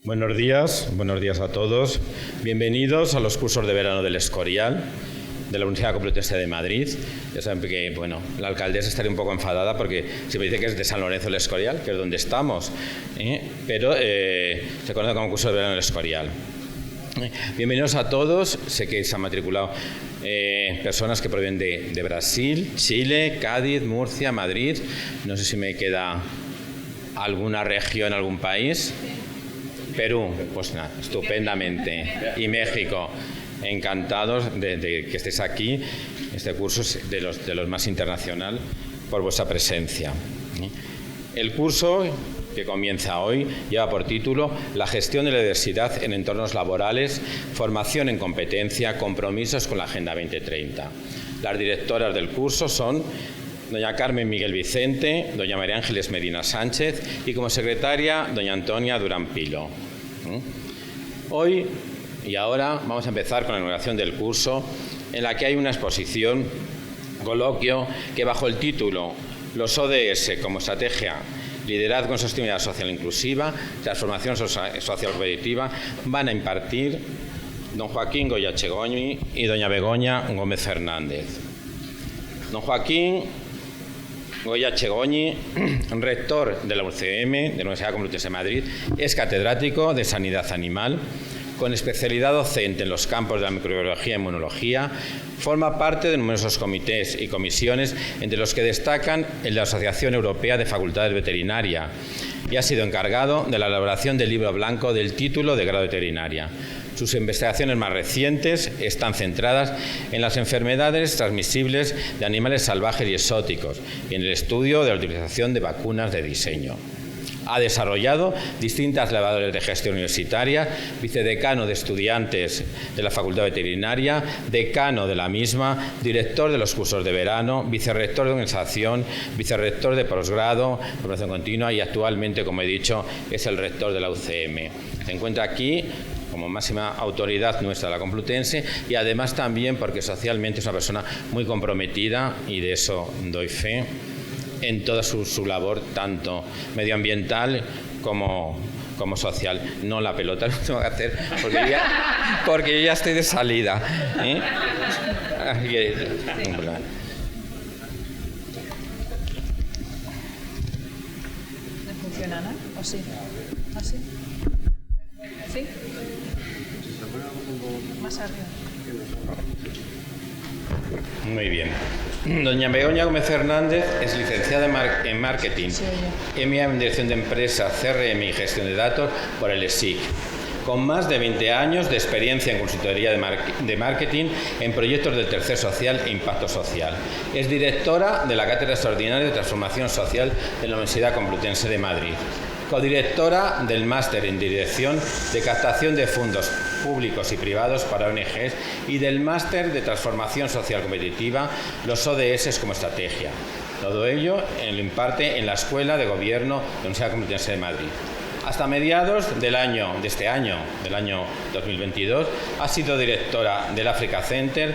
Buenos días a todos. Bienvenidos a los cursos de verano del Escorial, de la Universidad Complutense de Madrid. Ya saben que, la alcaldesa estaría un poco enfadada porque se me dice que es de San Lorenzo del Escorial, que es donde estamos, pero se conoce como curso de verano del Escorial. Bienvenidos a todos. Sé que se han matriculado personas que provienen de Brasil, Chile, Cádiz, Murcia, Madrid. No sé si me queda alguna región, algún país. Perú, pues nada, estupendamente. Y México, encantados de que estéis aquí. Este curso es de los más internacional por vuestra presencia. El curso que comienza hoy lleva por título La gestión de la diversidad en entornos laborales, formación en competencia, compromisos con la Agenda 2030. Las directoras del curso son doña Carmen Miguel Vicente, doña María Ángeles Medina Sánchez y como secretaria doña Antonia Durán Pilo. Hoy y ahora vamos a empezar con la inauguración del curso, en la que hay una exposición, coloquio, que bajo el título Los ODS como estrategia, liderazgo en sostenibilidad social inclusiva, transformación social competitiva, van a impartir don Joaquín Goya Chegoñi y doña Begoña Gómez Fernández. Don Joaquín Goya Chegoñi, rector de la UCM, de la Universidad Complutense de Madrid, es catedrático de Sanidad Animal, con especialidad docente en los campos de la microbiología y inmunología. Forma parte de numerosos comités y comisiones, entre los que destacan el de la Asociación Europea de Facultades Veterinaria, y ha sido encargado de la elaboración del libro blanco del título de grado de veterinaria. Sus investigaciones más recientes están centradas en las enfermedades transmisibles de animales salvajes y exóticos y en el estudio de la utilización de vacunas de diseño. Ha desarrollado distintas labores de gestión universitaria, vicedecano de estudiantes de la Facultad Veterinaria, decano de la misma, director de los cursos de verano, vicerrector de organización, vicerrector de posgrado, formación continua y actualmente, como he dicho, es el rector de la UCM. Se encuentra aquí como máxima autoridad nuestra de la Complutense y además también porque socialmente es una persona muy comprometida y de eso doy fe en toda su labor, tanto medioambiental como social. No la pelota, lo tengo que hacer porque yo ya estoy de salida. ¿No funciona, no? ¿O sí? ¿Así? ¿Sí? Más arriba. Muy bien. Doña Begoña Gómez Fernández es licenciada en Marketing, MA en Dirección de Empresas, CRM y Gestión de Datos por el ESIC, con más de 20 años de experiencia en consultoría de marketing en proyectos del tercer social e impacto social. Es directora de la Cátedra Extraordinaria de Transformación Social de la Universidad Complutense de Madrid. Codirectora del Máster en Dirección de Captación de Fondos Públicos y Privados para ONGs y del Máster de Transformación Social Competitiva, los ODS como estrategia. Todo ello lo imparte en la Escuela de Gobierno de la Universidad Complutense de Madrid. Hasta mediados del año 2022, ha sido directora del Africa Center,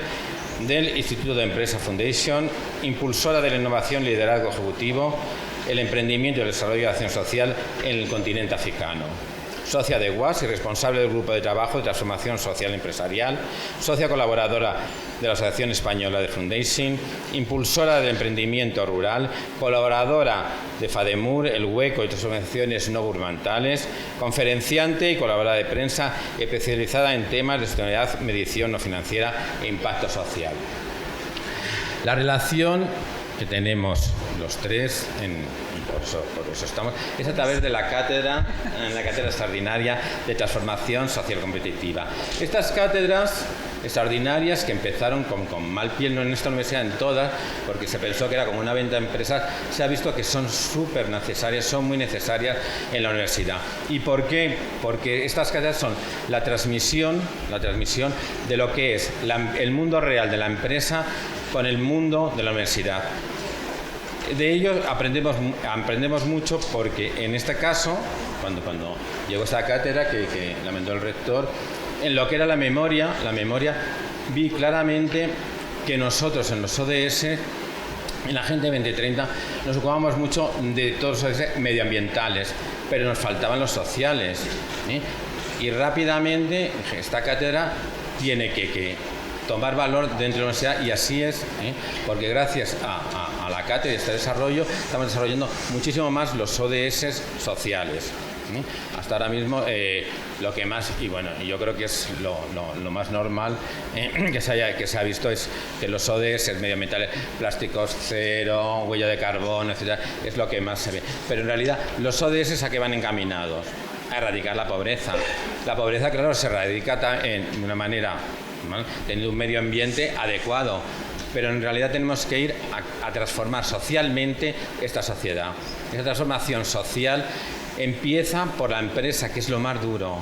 del Instituto de Empresa Foundation, impulsora de la innovación y liderazgo ejecutivo, el emprendimiento y el desarrollo de la acción social en el continente africano. Socia de UAS y responsable del Grupo de Trabajo de Transformación Social Empresarial, socia colaboradora de la Asociación Española de Foundation, impulsora del emprendimiento rural, colaboradora de FADEMUR, El Hueco y otras organizaciones no gubernamentales, conferenciante y colaboradora de prensa especializada en temas de sostenibilidad, medición no financiera e impacto social. La relación que tenemos los tres, por eso estamos, es a través de la cátedra, en la cátedra extraordinaria de transformación social competitiva. Estas cátedras extraordinarias que empezaron con mal pie, no en esta universidad, en todas, porque se pensó que era como una venta de empresas, se ha visto que son súper necesarias, son muy necesarias en la universidad. ¿Y por qué? Porque estas cátedras son la transmisión de lo que es el mundo real de la empresa con el mundo de la universidad. De ello aprendemos mucho porque en este caso, cuando llegó esta cátedra que lamentó el rector, en lo que era la memoria, vi claramente que nosotros en los ODS en la Agenda 2030 nos ocupamos mucho de todos los medioambientales, pero nos faltaban los sociales, ¿eh? Y rápidamente esta cátedra tiene que tomar valor dentro de la universidad, y así es, ¿eh? Porque gracias a la cátedra y este desarrollo estamos desarrollando muchísimo más los ODS sociales. Hasta ahora mismo lo que más, y bueno, yo creo que es lo más normal que se ha visto, es que los ODS medioambientales, plásticos cero, huella de carbono, etcétera, es lo que más se ve. Pero en realidad los ODS a qué van encaminados: a erradicar la pobreza. La pobreza, claro, se erradica de una manera, ¿vale?, teniendo un medio ambiente adecuado. Pero en realidad tenemos que ir a transformar socialmente esta sociedad. Esa transformación social empieza por la empresa, que es lo más duro,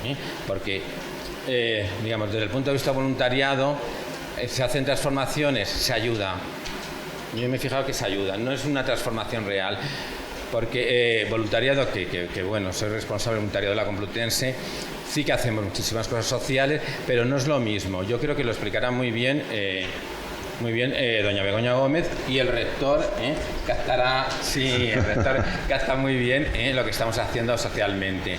¿eh? Porque, digamos, desde el punto de vista voluntariado, se hacen transformaciones, se ayuda. Yo me he fijado que se ayuda, no es una transformación real. Porque voluntariado, que bueno, soy responsable voluntariado de la Complutense, sí que hacemos muchísimas cosas sociales, pero no es lo mismo. Yo creo que lo explicará muy bien doña Begoña Gómez, y el rector captará, sí, el rector capta muy bien lo que estamos haciendo socialmente.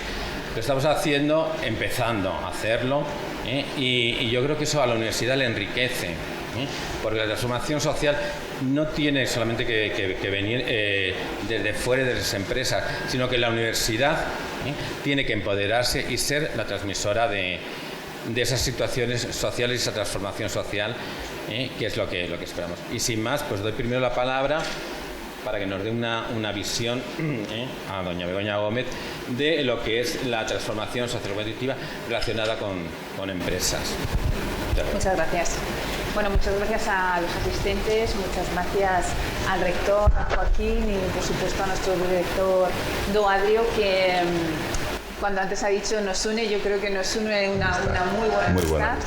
Lo estamos haciendo, empezando a hacerlo, y yo creo que eso a la universidad le enriquece, porque la transformación social no tiene solamente que venir desde fuera de las empresas, sino que la universidad tiene que empoderarse y ser la transmisora de esas situaciones sociales y esa transformación social, que es lo que esperamos. Y sin más, pues doy primero la palabra para que nos dé una visión a doña Begoña Gómez de lo que es la transformación social-competitiva relacionada con empresas. Muchas gracias. Bueno, muchas gracias a los asistentes, muchas gracias al rector, a Joaquín, y por supuesto a nuestro director Doadrio, que cuando antes ha dicho nos une, yo creo que nos une una muy buena amistad.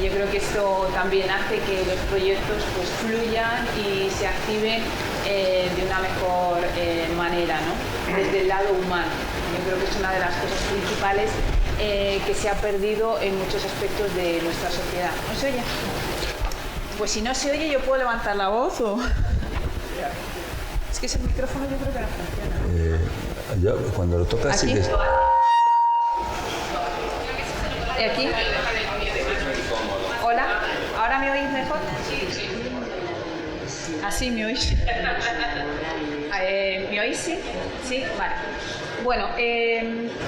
Yo creo que esto también hace que los proyectos pues fluyan y se activen de una mejor manera, ¿no? Desde el lado humano. Yo creo que es una de las cosas principales que se ha perdido en muchos aspectos de nuestra sociedad. ¿No se oye? Pues si no se oye, yo puedo levantar la voz o... Es que ese micrófono yo creo que no funciona. Cuando lo tocas sí que... ¿Aquí? Hola, ¿ahora me oís mejor? ¿Así me oís? ¿Me oís? Sí, sí, vale. Bueno,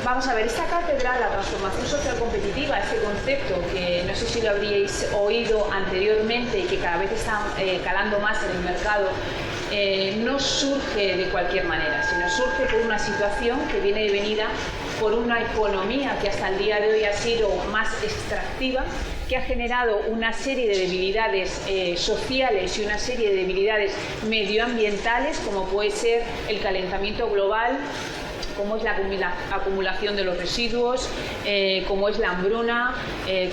vamos a ver, esta cátedra, la transformación social competitiva, este concepto que no sé si lo habríais oído anteriormente y que cada vez está calando más en el mercado, no surge de cualquier manera, sino surge por una situación que viene devenida por una economía que hasta el día de hoy ha sido más extractiva, que ha generado una serie de debilidades sociales y una serie de debilidades medioambientales, como puede ser el calentamiento global, como es la acumulación de los residuos, como es la hambruna,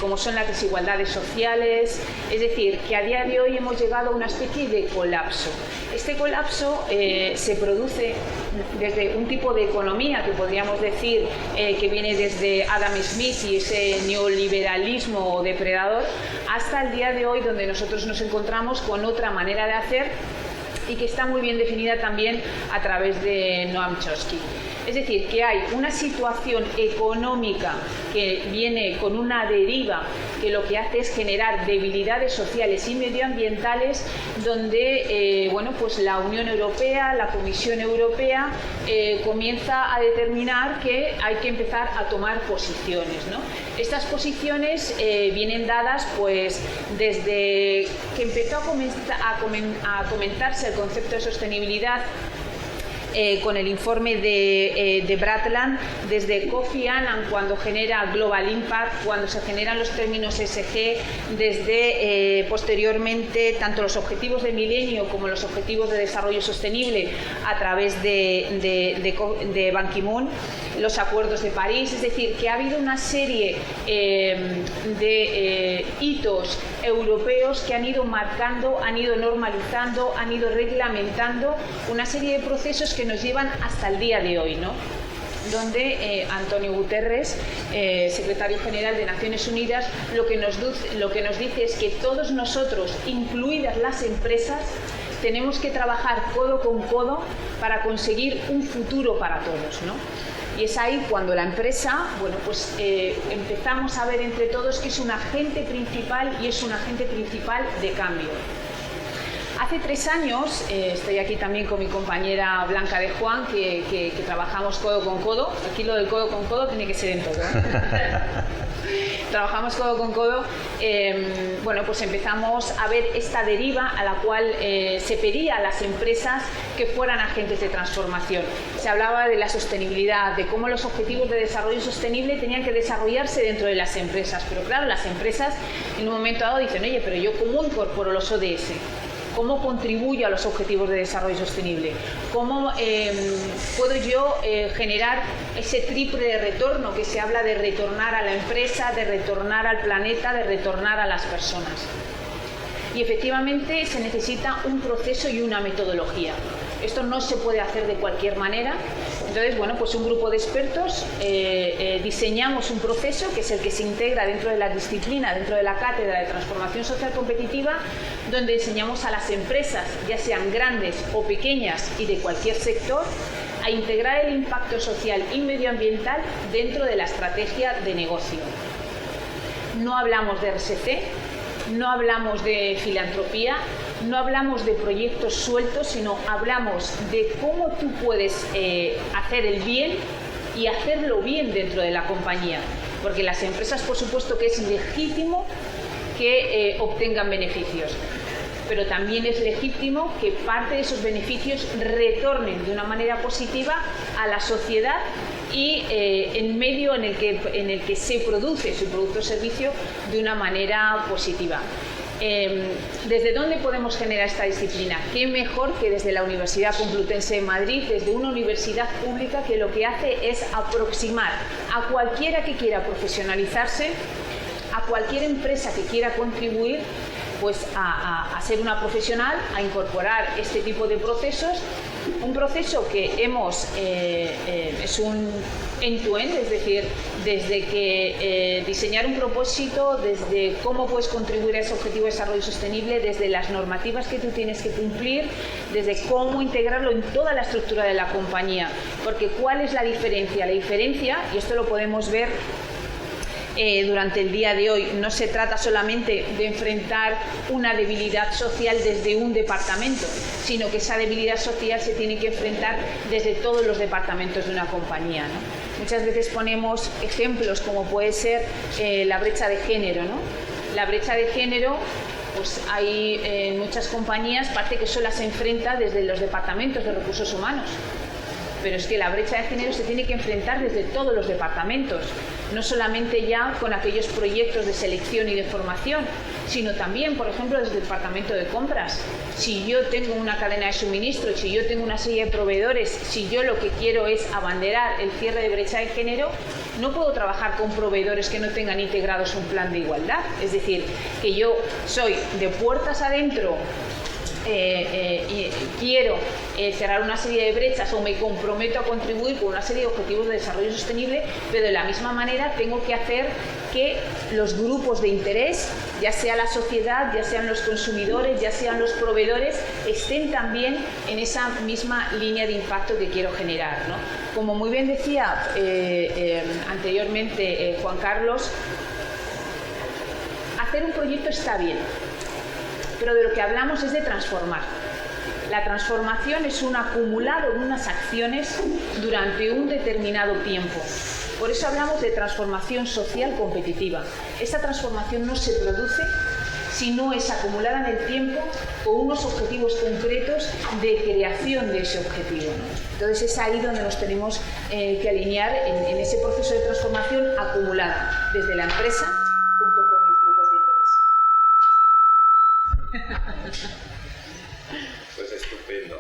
como son las desigualdades sociales. Es decir, que a día de hoy hemos llegado a una especie de colapso. Este colapso se produce desde un tipo de economía que podríamos decir que viene desde Adam Smith y ese neoliberalismo depredador, hasta el día de hoy, donde nosotros nos encontramos con otra manera de hacer y que está muy bien definida también a través de Noam Chomsky. Es decir, que hay una situación económica que viene con una deriva que lo que hace es generar debilidades sociales y medioambientales, donde bueno, pues la Unión Europea, la Comisión Europea comienza a determinar que hay que empezar a tomar posiciones, ¿no? Estas posiciones vienen dadas pues desde que empezó a comentarse el concepto de sostenibilidad con el informe de Brundtland, desde Kofi Annan cuando genera Global Impact, cuando se generan los términos SG, desde posteriormente tanto los objetivos de milenio como los objetivos de desarrollo sostenible a través de Ban Ki-moon, los acuerdos de París. Es decir, que ha habido una serie de hitos europeos que han ido marcando, han ido normalizando, han ido reglamentando una serie de procesos que nos llevan hasta el día de hoy, ¿no? Donde Antonio Guterres, secretario general de Naciones Unidas, lo que nos dice es que todos nosotros, incluidas las empresas, tenemos que trabajar codo con codo para conseguir un futuro para todos, ¿no? Y es ahí cuando la empresa, bueno, pues empezamos a ver entre todos que es un agente principal y es un agente principal de cambio. Hace 3 años, estoy aquí también con mi compañera Blanca de Juan, que trabajamos codo con codo. Aquí lo del codo con codo tiene que ser en todo, ¿eh? Trabajamos codo con codo. Bueno, pues empezamos a ver esta deriva a la cual se pedía a las empresas que fueran agentes de transformación. Se hablaba de la sostenibilidad, de cómo los objetivos de desarrollo sostenible tenían que desarrollarse dentro de las empresas. Pero claro, las empresas en un momento dado dicen, oye, pero yo ¿cómo incorporo los ODS? ¿Cómo contribuyo a los objetivos de desarrollo sostenible? ¿Cómo puedo yo generar ese triple de retorno que se habla de retornar a la empresa, de retornar al planeta, de retornar a las personas? Y efectivamente se necesita un proceso y una metodología. Esto no se puede hacer de cualquier manera. Entonces, bueno, pues un grupo de expertos diseñamos un proceso que es el que se integra dentro de la disciplina, dentro de la cátedra de transformación social competitiva, donde enseñamos a las empresas, ya sean grandes o pequeñas y de cualquier sector, a integrar el impacto social y medioambiental dentro de la estrategia de negocio. No hablamos de RSC, no hablamos de filantropía, no hablamos de proyectos sueltos, sino hablamos de cómo tú puedes hacer el bien y hacerlo bien dentro de la compañía. Porque las empresas, por supuesto que es legítimo que obtengan beneficios, pero también es legítimo que parte de esos beneficios retornen de una manera positiva a la sociedad y el medio en el que se produce su producto o servicio de una manera positiva. ¿Desde dónde podemos generar esta disciplina? ¿Qué mejor que desde la Universidad Complutense de Madrid, desde una universidad pública que lo que hace es aproximar a cualquiera que quiera profesionalizarse, a cualquier empresa que quiera contribuir, pues a ser una profesional, a incorporar este tipo de procesos? Un proceso que es un end-to-end, es decir, desde que diseñar un propósito, desde cómo puedes contribuir a ese objetivo de desarrollo sostenible, desde las normativas que tú tienes que cumplir, desde cómo integrarlo en toda la estructura de la compañía. Porque ¿cuál es la diferencia? La diferencia, y esto lo podemos ver durante el día de hoy, no se trata solamente de enfrentar una debilidad social desde un departamento, sino que esa debilidad social se tiene que enfrentar desde todos los departamentos de una compañía, ¿no? Muchas veces ponemos ejemplos como puede ser la brecha de género, ¿no? La brecha de género, pues hay en muchas compañías parece que solo se enfrenta desde los departamentos de recursos humanos. Pero es que la brecha de género se tiene que enfrentar desde todos los departamentos, no solamente ya con aquellos proyectos de selección y de formación, sino también, por ejemplo, desde el departamento de compras. Si yo tengo una cadena de suministro, si yo tengo una serie de proveedores, si yo lo que quiero es abanderar el cierre de brecha de género, no puedo trabajar con proveedores que no tengan integrados un plan de igualdad. Es decir, que yo soy de puertas adentro, quiero cerrar una serie de brechas o me comprometo a contribuir con una serie de objetivos de desarrollo sostenible, pero de la misma manera tengo que hacer que los grupos de interés, ya sea la sociedad, ya sean los consumidores, ya sean los proveedores, estén también en esa misma línea de impacto que quiero generar, ¿no? Como muy bien decía anteriormente Juan Carlos, hacer un proyecto está bien, pero de lo que hablamos es de transformar. La transformación es un acumulado de unas acciones durante un determinado tiempo. Por eso hablamos de transformación social competitiva. Esta transformación no se produce si no es acumulada en el tiempo con unos objetivos concretos de creación de ese objetivo, ¿no? Entonces es ahí donde nos tenemos que alinear en ese proceso de transformación acumulada desde la empresa junto con mis grupos de interés. Pues estupendo.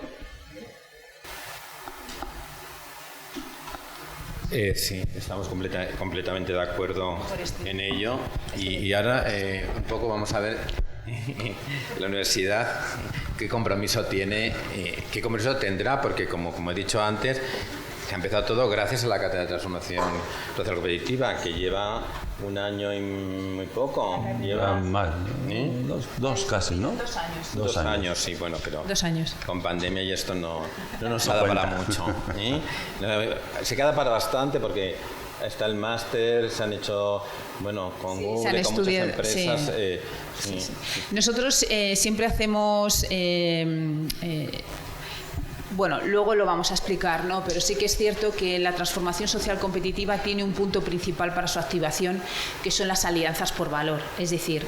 Sí, estamos completamente de acuerdo en ello. Y ahora un poco vamos a ver la universidad qué compromiso tiene, qué compromiso tendrá, porque como he dicho antes, ha empezado todo gracias a la Cátedra de Transformación Social Competitiva, que lleva 1 año y muy poco. Lleva más, dos casi, ¿no? 2 años. 2 años, sí, bueno, pero 2 años. con pandemia y esto no nos ha dado para mucho. Se queda para bastante porque está el máster, se han hecho, bueno, con Google, con muchas empresas. Sí. Nosotros siempre hacemos... bueno, luego lo vamos a explicar, ¿no? Pero sí que es cierto que la transformación social competitiva tiene un punto principal para su activación, que son las alianzas por valor. Es decir,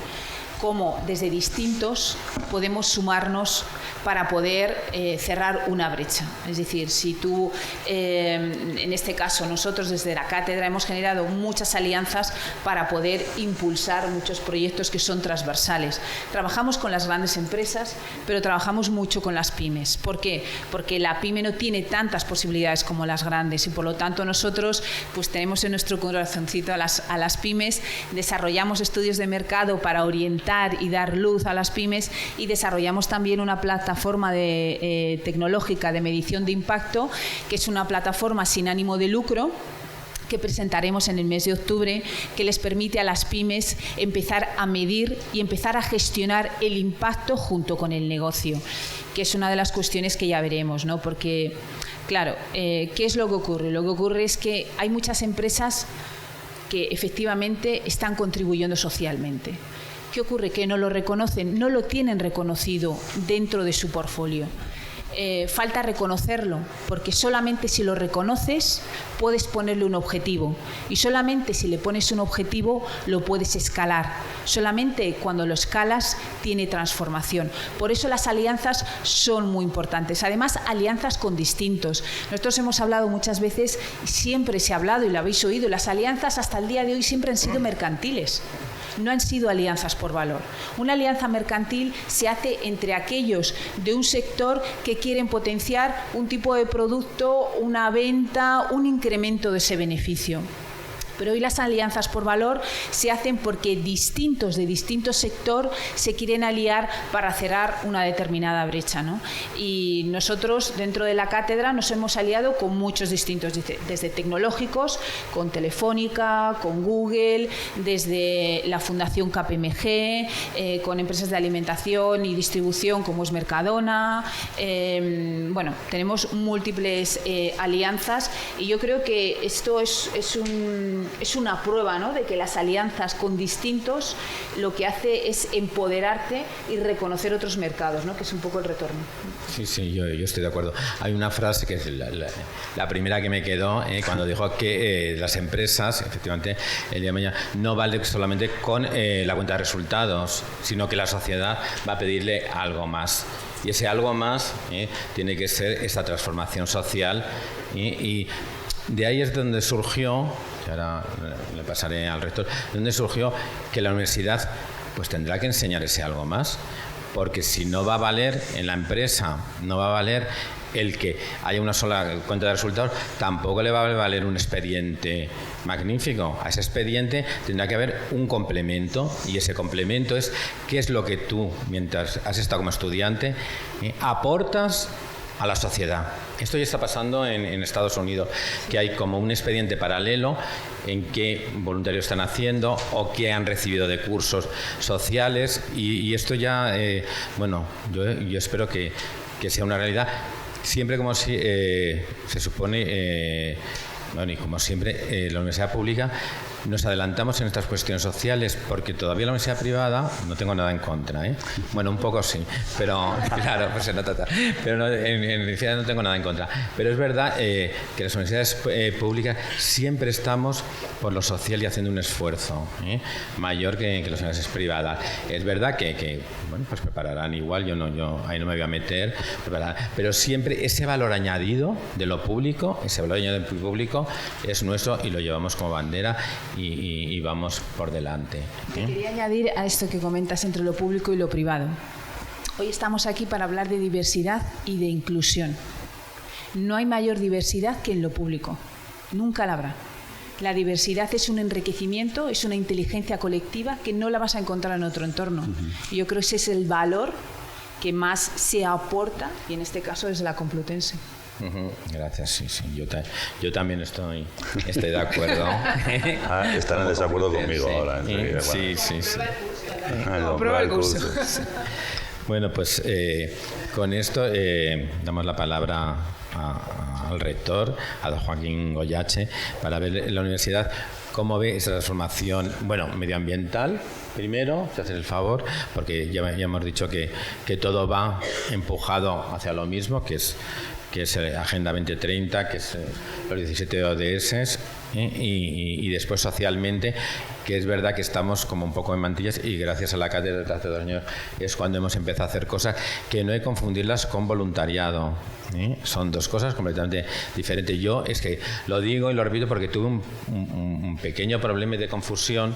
cómo desde distintos podemos sumarnos para poder cerrar una brecha. Es decir, si tú, en este caso, nosotros desde la cátedra hemos generado muchas alianzas para poder impulsar muchos proyectos que son transversales. Trabajamos con las grandes empresas, pero trabajamos mucho con las pymes. ¿Por qué? Porque la pyme no tiene tantas posibilidades como las grandes y por lo tanto nosotros pues tenemos en nuestro corazoncito a las pymes, desarrollamos estudios de mercado para orientar y dar luz a las pymes y desarrollamos también una plataforma tecnológica de medición de impacto, que es una plataforma sin ánimo de lucro que presentaremos en el mes de octubre, que les permite a las pymes empezar a medir y empezar a gestionar el impacto junto con el negocio, que es una de las cuestiones que ya veremos, ¿no? Porque, claro, ¿qué es lo que ocurre? Lo que ocurre es que hay muchas empresas que efectivamente están contribuyendo socialmente. ¿Qué ocurre? Que no lo reconocen, no lo tienen reconocido dentro de su portfolio. Falta reconocerlo, porque solamente si lo reconoces puedes ponerle un objetivo y solamente si le pones un objetivo lo puedes escalar. Solamente cuando lo escalas tiene transformación. Por eso las alianzas son muy importantes. Además, alianzas con distintos. Nosotros hemos hablado muchas veces, y siempre se ha hablado y lo habéis oído, las alianzas hasta el día de hoy siempre han sido mercantiles. No han sido alianzas por valor. Una alianza mercantil se hace entre aquellos de un sector que quieren potenciar un tipo de producto, una venta, un incremento de ese beneficio. Pero hoy las alianzas por valor se hacen porque distintos de distinto sector se quieren aliar para cerrar una determinada brecha, ¿no? Y nosotros dentro de la cátedra nos hemos aliado con muchos distintos, desde tecnológicos, con Telefónica, con Google, desde la Fundación KPMG, con empresas de alimentación y distribución como es Mercadona. Bueno, tenemos múltiples alianzas y yo creo que esto es una prueba, ¿no?, de que las alianzas con distintos lo que hace es empoderarte y reconocer otros mercados, ¿no?, que es un poco el retorno. Sí, yo estoy de acuerdo. Hay una frase que es la primera que me quedó cuando dijo que las empresas, efectivamente, el día de mañana no vale solamente con la cuenta de resultados, sino que la sociedad va a pedirle algo más. Y ese algo más tiene que ser esta transformación social y de ahí es donde surgió, que ahora le pasaré al rector, donde surgió que la universidad pues tendrá que enseñar ese algo más, porque si no va a valer en la empresa, no va a valer el que haya una sola cuenta de resultados, tampoco le va a valer un expediente magnífico. A ese expediente tendrá que haber un complemento y ese complemento es qué es lo que tú, mientras has estado como estudiante, aportas a la sociedad. Esto ya está pasando en Estados Unidos, que hay como un expediente paralelo en qué voluntarios están haciendo o qué han recibido de cursos sociales y esto ya, bueno, yo espero que sea una realidad. Siempre como si se supone, bueno, y como siempre, la universidad pública nos adelantamos en estas cuestiones sociales porque todavía la universidad privada no tengo nada en contra, bueno, un poco sí, pero claro, pues se nota, pero no, en universidad no tengo nada en contra, pero es verdad que las universidades públicas siempre estamos por lo social y haciendo un esfuerzo mayor que las universidades privadas. Es verdad que bueno, pues prepararán igual, yo ahí no me voy a meter, pero siempre ese valor añadido de lo público, ese valor añadido del público es nuestro y lo llevamos como bandera y vamos por delante. Quería añadir a esto que comentas entre lo público y lo privado. Hoy estamos aquí para hablar de diversidad y de inclusión. No hay mayor diversidad que en lo público. Nunca la habrá. La diversidad es un enriquecimiento, es una inteligencia colectiva que no la vas a encontrar en otro entorno. Y yo creo que ese es el valor que más se aporta, y en este caso desde la Complutense. Gracias, sí. Yo también estoy de acuerdo. Están en desacuerdo conmigo sí. ahora. Sí. Prueba el curso. Sí. Bueno, pues con esto damos la palabra al rector, a don Joaquín Goyache, para ver en la universidad cómo ve esa transformación, medioambiental, primero, si haces el favor, porque ya hemos dicho que todo va empujado hacia lo mismo, que es Agenda 2030, que es los 17 ODS, y después socialmente, que es verdad que estamos como un poco en mantillas, y gracias a la cátedra de hace 2 años es cuando hemos empezado a hacer cosas que no hay que confundirlas con voluntariado. Son 2 cosas completamente diferentes. Yo es que lo digo y lo repito porque tuve un pequeño problema de confusión,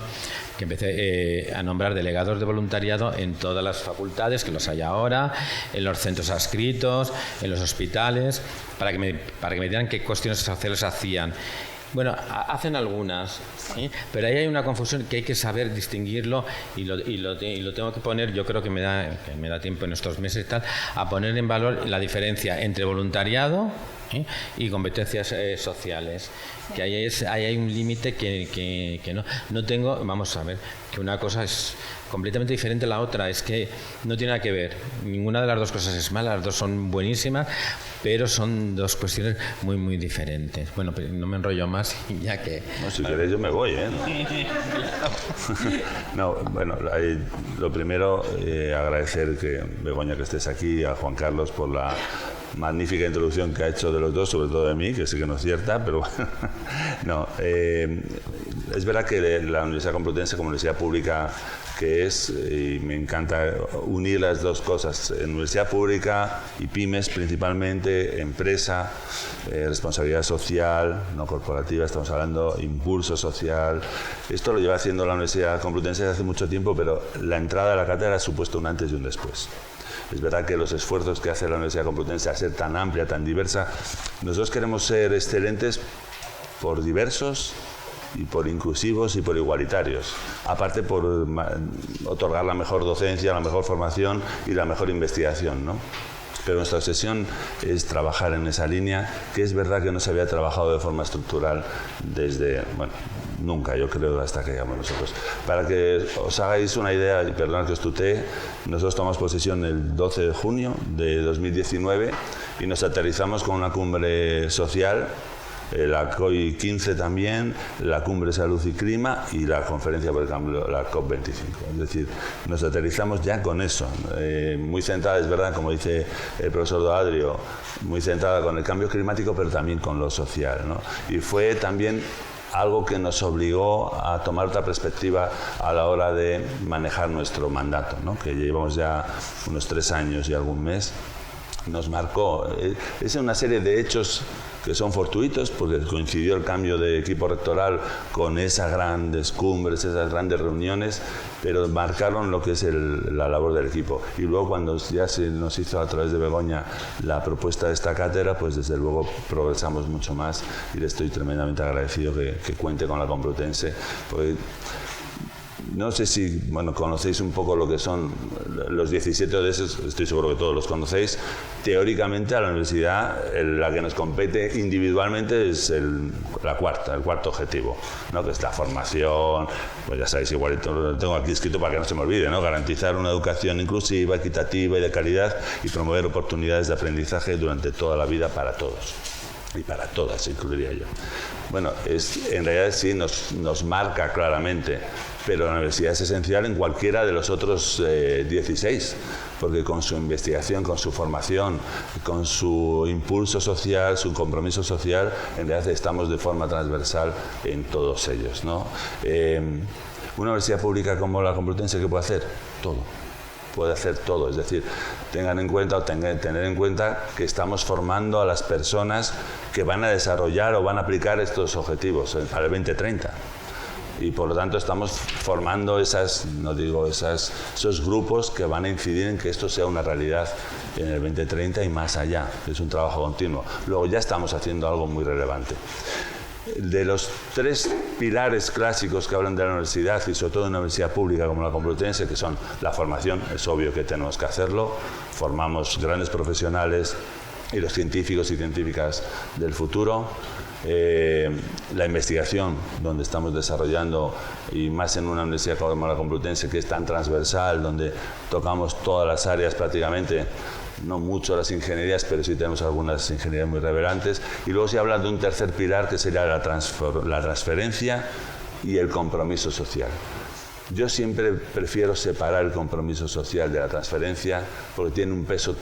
que empecé a nombrar delegados de voluntariado en todas las facultades, que los hay ahora, en los centros adscritos, en los hospitales, para que me digan qué cuestiones sociales hacían. Bueno, hacen algunas, pero ahí hay una confusión que hay que saber distinguirlo, y lo tengo que poner, yo creo que me da tiempo en estos meses y tal, a poner en valor la diferencia entre voluntariado y competencias sociales, que ahí hay un límite que no tengo. Vamos a ver, que una cosa es completamente diferente a la otra, es que no tiene nada que ver, ninguna de las 2 cosas es mala, las 2 son buenísimas, pero son 2 cuestiones muy muy diferentes. Bueno, pero no me enrollo más, ya que... No, si queréis yo me voy, No, bueno, lo primero, agradecer que Begoña que estés aquí, a Juan Carlos por la magnífica introducción que ha hecho de los 2, sobre todo de mí, que sí que no es cierta, pero bueno. No, es verdad que la Universidad Complutense, como universidad pública que es, y me encanta unir las 2 cosas, universidad pública y pymes principalmente, empresa, responsabilidad social, no corporativa, estamos hablando impulso social. Esto lo lleva haciendo la Universidad Complutense desde hace mucho tiempo, pero la entrada a la cátedra ha supuesto un antes y un después. Es verdad que los esfuerzos que hace la Universidad Complutense a ser tan amplia, tan diversa, nosotros queremos ser excelentes por diversos y por inclusivos y por igualitarios. Aparte por otorgar la mejor docencia, la mejor formación y la mejor investigación, ¿no? Pero nuestra obsesión es trabajar en esa línea, que es verdad que no se había trabajado de forma estructural desde, nunca, yo creo, hasta que llegamos nosotros. Para que os hagáis una idea, y perdonad que os tutee, nosotros tomamos posesión el 12 de junio de 2019 y nos aterrizamos con una cumbre social, la COI 15 también, la Cumbre Salud y Clima y la Conferencia por el Cambio, la COP25. Es decir, nos aterrizamos ya con eso, muy centrada, es verdad, como dice el profesor Doadrio, muy centrada con el cambio climático, pero también con lo social, ¿no? Y fue también algo que nos obligó a tomar otra perspectiva a la hora de manejar nuestro mandato, ¿no? Que llevamos ya unos 3 años y algún mes. Nos marcó, es una serie de hechos que son fortuitos, porque coincidió el cambio de equipo rectoral con esas grandes cumbres, esas grandes reuniones, pero marcaron lo que es la labor del equipo. Y luego cuando ya se nos hizo a través de Begoña la propuesta de esta cátedra, pues desde luego progresamos mucho más, y le estoy tremendamente agradecido que cuente con la Complutense, porque no sé si conocéis un poco lo que son los 17 de esos, estoy seguro que todos los conocéis. Teóricamente a la universidad la que nos compete individualmente es el cuarto objetivo, ¿no? Que es la formación, pues ya sabéis, igualito lo tengo aquí escrito para que no se me olvide, ¿no? Garantizar una educación inclusiva, equitativa y de calidad, y promover oportunidades de aprendizaje durante toda la vida para todos. Y para todas, incluiría yo. Bueno, en realidad sí nos marca claramente, pero la universidad es esencial en cualquiera de los otros 16, porque con su investigación, con su formación, con su impulso social, su compromiso social, en realidad estamos de forma transversal en todos ellos, ¿no? Una universidad pública como la Complutense, ¿qué puede hacer? Todo. Puede hacer todo, es decir, tener en cuenta que estamos formando a las personas que van a desarrollar o van a aplicar estos objetivos para el 2030. Y por lo tanto estamos formando esos grupos que van a incidir en que esto sea una realidad en el 2030 y más allá. Es un trabajo continuo. Luego ya estamos haciendo algo muy relevante. De los 3 pilares clásicos que hablan de la universidad y sobre todo de una universidad pública como la Complutense, que son la formación. Es obvio que tenemos que hacerlo. Formamos grandes profesionales y los científicos y científicas del futuro. La investigación, donde estamos desarrollando, y más en una universidad como la Complutense, que es tan transversal, donde tocamos todas las áreas prácticamente, no mucho las ingenierías, pero sí tenemos algunas ingenierías muy relevantes. Y luego se habla de un tercer pilar, que sería la transferencia y el compromiso social. Yo siempre prefiero separar el compromiso social de la transferencia, porque tiene un peso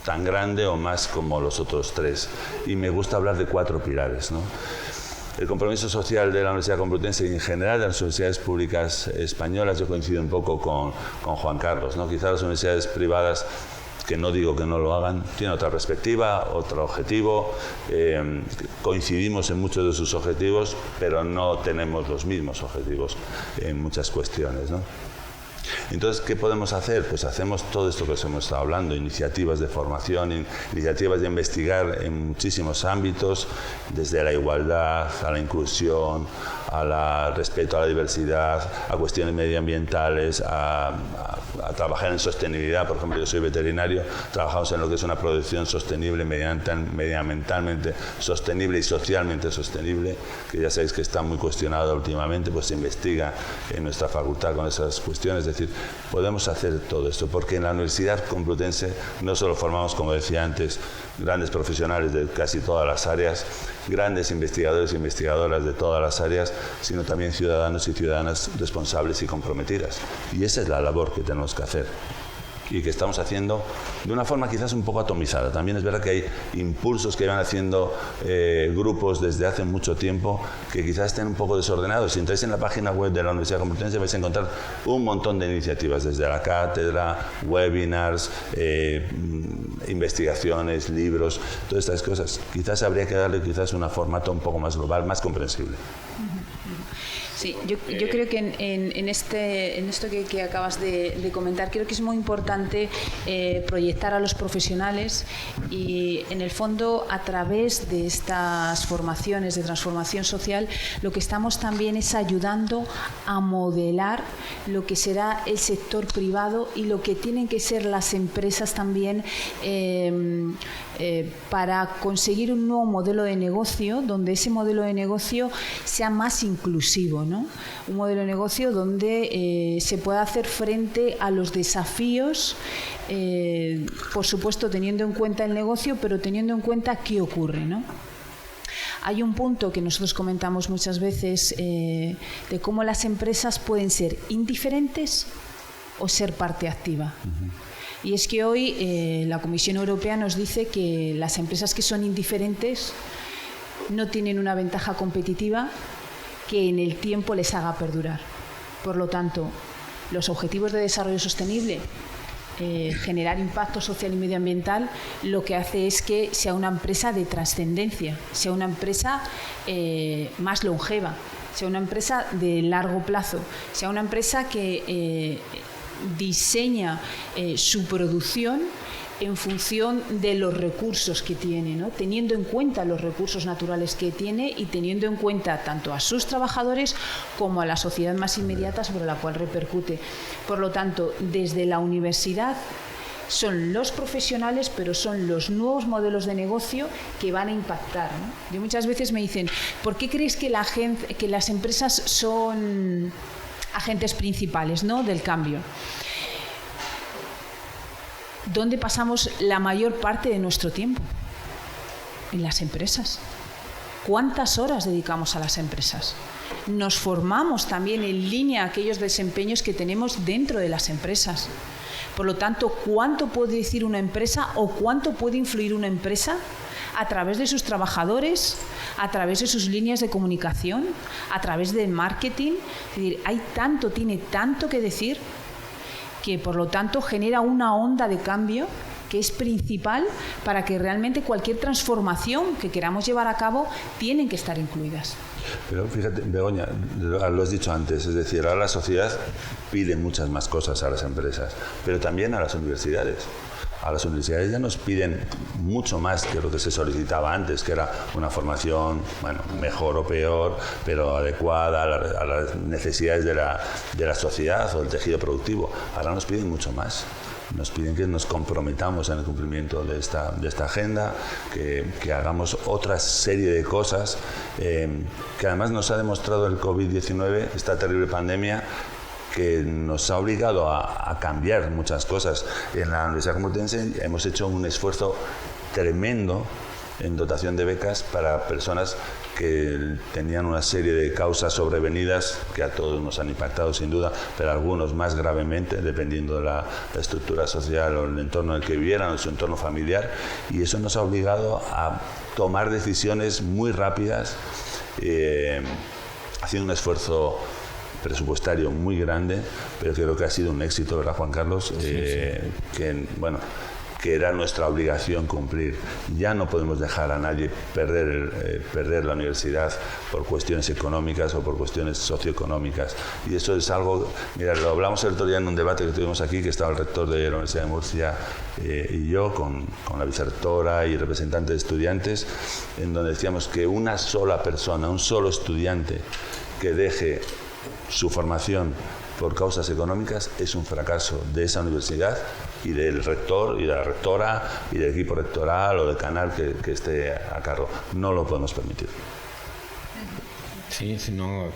tan grande o más como los otros tres. Y me gusta hablar de 4 pilares, ¿no? El compromiso social de la Universidad Complutense y en general de las universidades públicas españolas, yo coincido un poco con Juan Carlos, ¿no? Quizás las universidades privadas, que no digo que no lo hagan, tienen otra perspectiva, otro objetivo. Coincidimos en muchos de sus objetivos, pero no tenemos los mismos objetivos en muchas cuestiones, ¿no? Entonces, ¿qué podemos hacer? Pues hacemos todo esto que os hemos estado hablando, iniciativas de formación, iniciativas de investigar en muchísimos ámbitos, desde la igualdad a la inclusión, al respeto a la diversidad, a cuestiones medioambientales, a trabajar en sostenibilidad. Por ejemplo, yo soy veterinario, trabajamos en lo que es una producción sostenible, medioambientalmente sostenible y socialmente sostenible, que ya sabéis que está muy cuestionada últimamente, pues se investiga en nuestra facultad con esas cuestiones. Es decir, podemos hacer todo esto, porque en la Universidad Complutense no solo formamos, como decía antes, grandes profesionales de casi todas las áreas, grandes investigadores e investigadoras de todas las áreas, sino también ciudadanos y ciudadanas responsables y comprometidas. Y esa es la labor que tenemos que hacer y que estamos haciendo de una forma quizás un poco atomizada. También es verdad que hay impulsos que van haciendo grupos desde hace mucho tiempo que quizás estén un poco desordenados. Si entráis en la página web de la Universidad Complutense vais a encontrar un montón de iniciativas, desde la cátedra, webinars, investigaciones, libros, todas estas cosas. Quizás habría que darle un formato un poco más global, más comprensible. Sí, yo creo que en esto que acabas de comentar, creo que es muy importante proyectar a los profesionales y, en el fondo, a través de estas formaciones de transformación social, lo que estamos también es ayudando a modelar lo que será el sector privado y lo que tienen que ser las empresas también para conseguir un nuevo modelo de negocio, donde ese modelo de negocio sea más inclusivo, ¿no? Un modelo de negocio donde se pueda hacer frente a los desafíos, por supuesto teniendo en cuenta el negocio, pero teniendo en cuenta qué ocurre, ¿no? Hay un punto que nosotros comentamos muchas veces de cómo las empresas pueden ser indiferentes o ser parte activa. Y es que hoy la Comisión Europea nos dice que las empresas que son indiferentes no tienen una ventaja competitiva que en el tiempo les haga perdurar. Por lo tanto, los objetivos de desarrollo sostenible, generar impacto social y medioambiental, lo que hace es que sea una empresa de trascendencia, sea una empresa más longeva, sea una empresa de largo plazo, sea una empresa que diseña su producción en función de los recursos que tiene, ¿no? Teniendo en cuenta los recursos naturales que tiene y teniendo en cuenta tanto a sus trabajadores como a la sociedad más inmediata sobre la cual repercute. Por lo tanto, desde la universidad son los profesionales, pero son los nuevos modelos de negocio que van a impactar, ¿no? Yo muchas veces me dicen, ¿por qué crees que las empresas son agentes principales, ¿no?, del cambio? ¿Dónde pasamos la mayor parte de nuestro tiempo? En las empresas. ¿Cuántas horas dedicamos a las empresas? Nos formamos también en línea a aquellos desempeños que tenemos dentro de las empresas. Por lo tanto, ¿cuánto puede decir una empresa o cuánto puede influir una empresa a través de sus trabajadores, a través de sus líneas de comunicación, a través del marketing? Es decir, tiene tanto que decir, que por lo tanto genera una onda de cambio que es principal para que realmente cualquier transformación que queramos llevar a cabo tienen que estar incluidas. Pero fíjate, Begoña, lo has dicho antes, es decir, ahora la sociedad pide muchas más cosas a las empresas, pero también a las universidades. a las universidades ya nos piden mucho más que lo que se solicitaba antes, que era una formación, bueno, mejor o peor, pero adecuada a las necesidades de la sociedad o del tejido productivo. Ahora nos piden mucho más. Nos piden que nos comprometamos en el cumplimiento de esta agenda, que hagamos otra serie de cosas que además nos ha demostrado el COVID-19, esta terrible pandemia, que nos ha obligado a cambiar muchas cosas. En la Universidad Complutense hemos hecho un esfuerzo tremendo en dotación de becas para personas que tenían una serie de causas sobrevenidas que a todos nos han impactado sin duda, pero algunos más gravemente, dependiendo de la estructura social o el entorno en el que vivieran o su entorno familiar, y eso nos ha obligado a tomar decisiones muy rápidas, haciendo un esfuerzo presupuestario muy grande, pero creo que ha sido un éxito, ¿verdad, Juan Carlos? Sí. Que era nuestra obligación cumplir. Ya no podemos dejar a nadie perder la universidad por cuestiones económicas o por cuestiones socioeconómicas. Y eso es algo, mira, lo hablamos el otro día en un debate que tuvimos aquí, que estaba el rector de la Universidad de Murcia y yo, con la vicerrectora y representantes de estudiantes, en donde decíamos que una sola persona, un solo estudiante que deje su formación por causas económicas es un fracaso de esa universidad y del rector y de la rectora y del equipo rectoral o decanal que esté a cargo. No lo podemos permitir. Sí, no,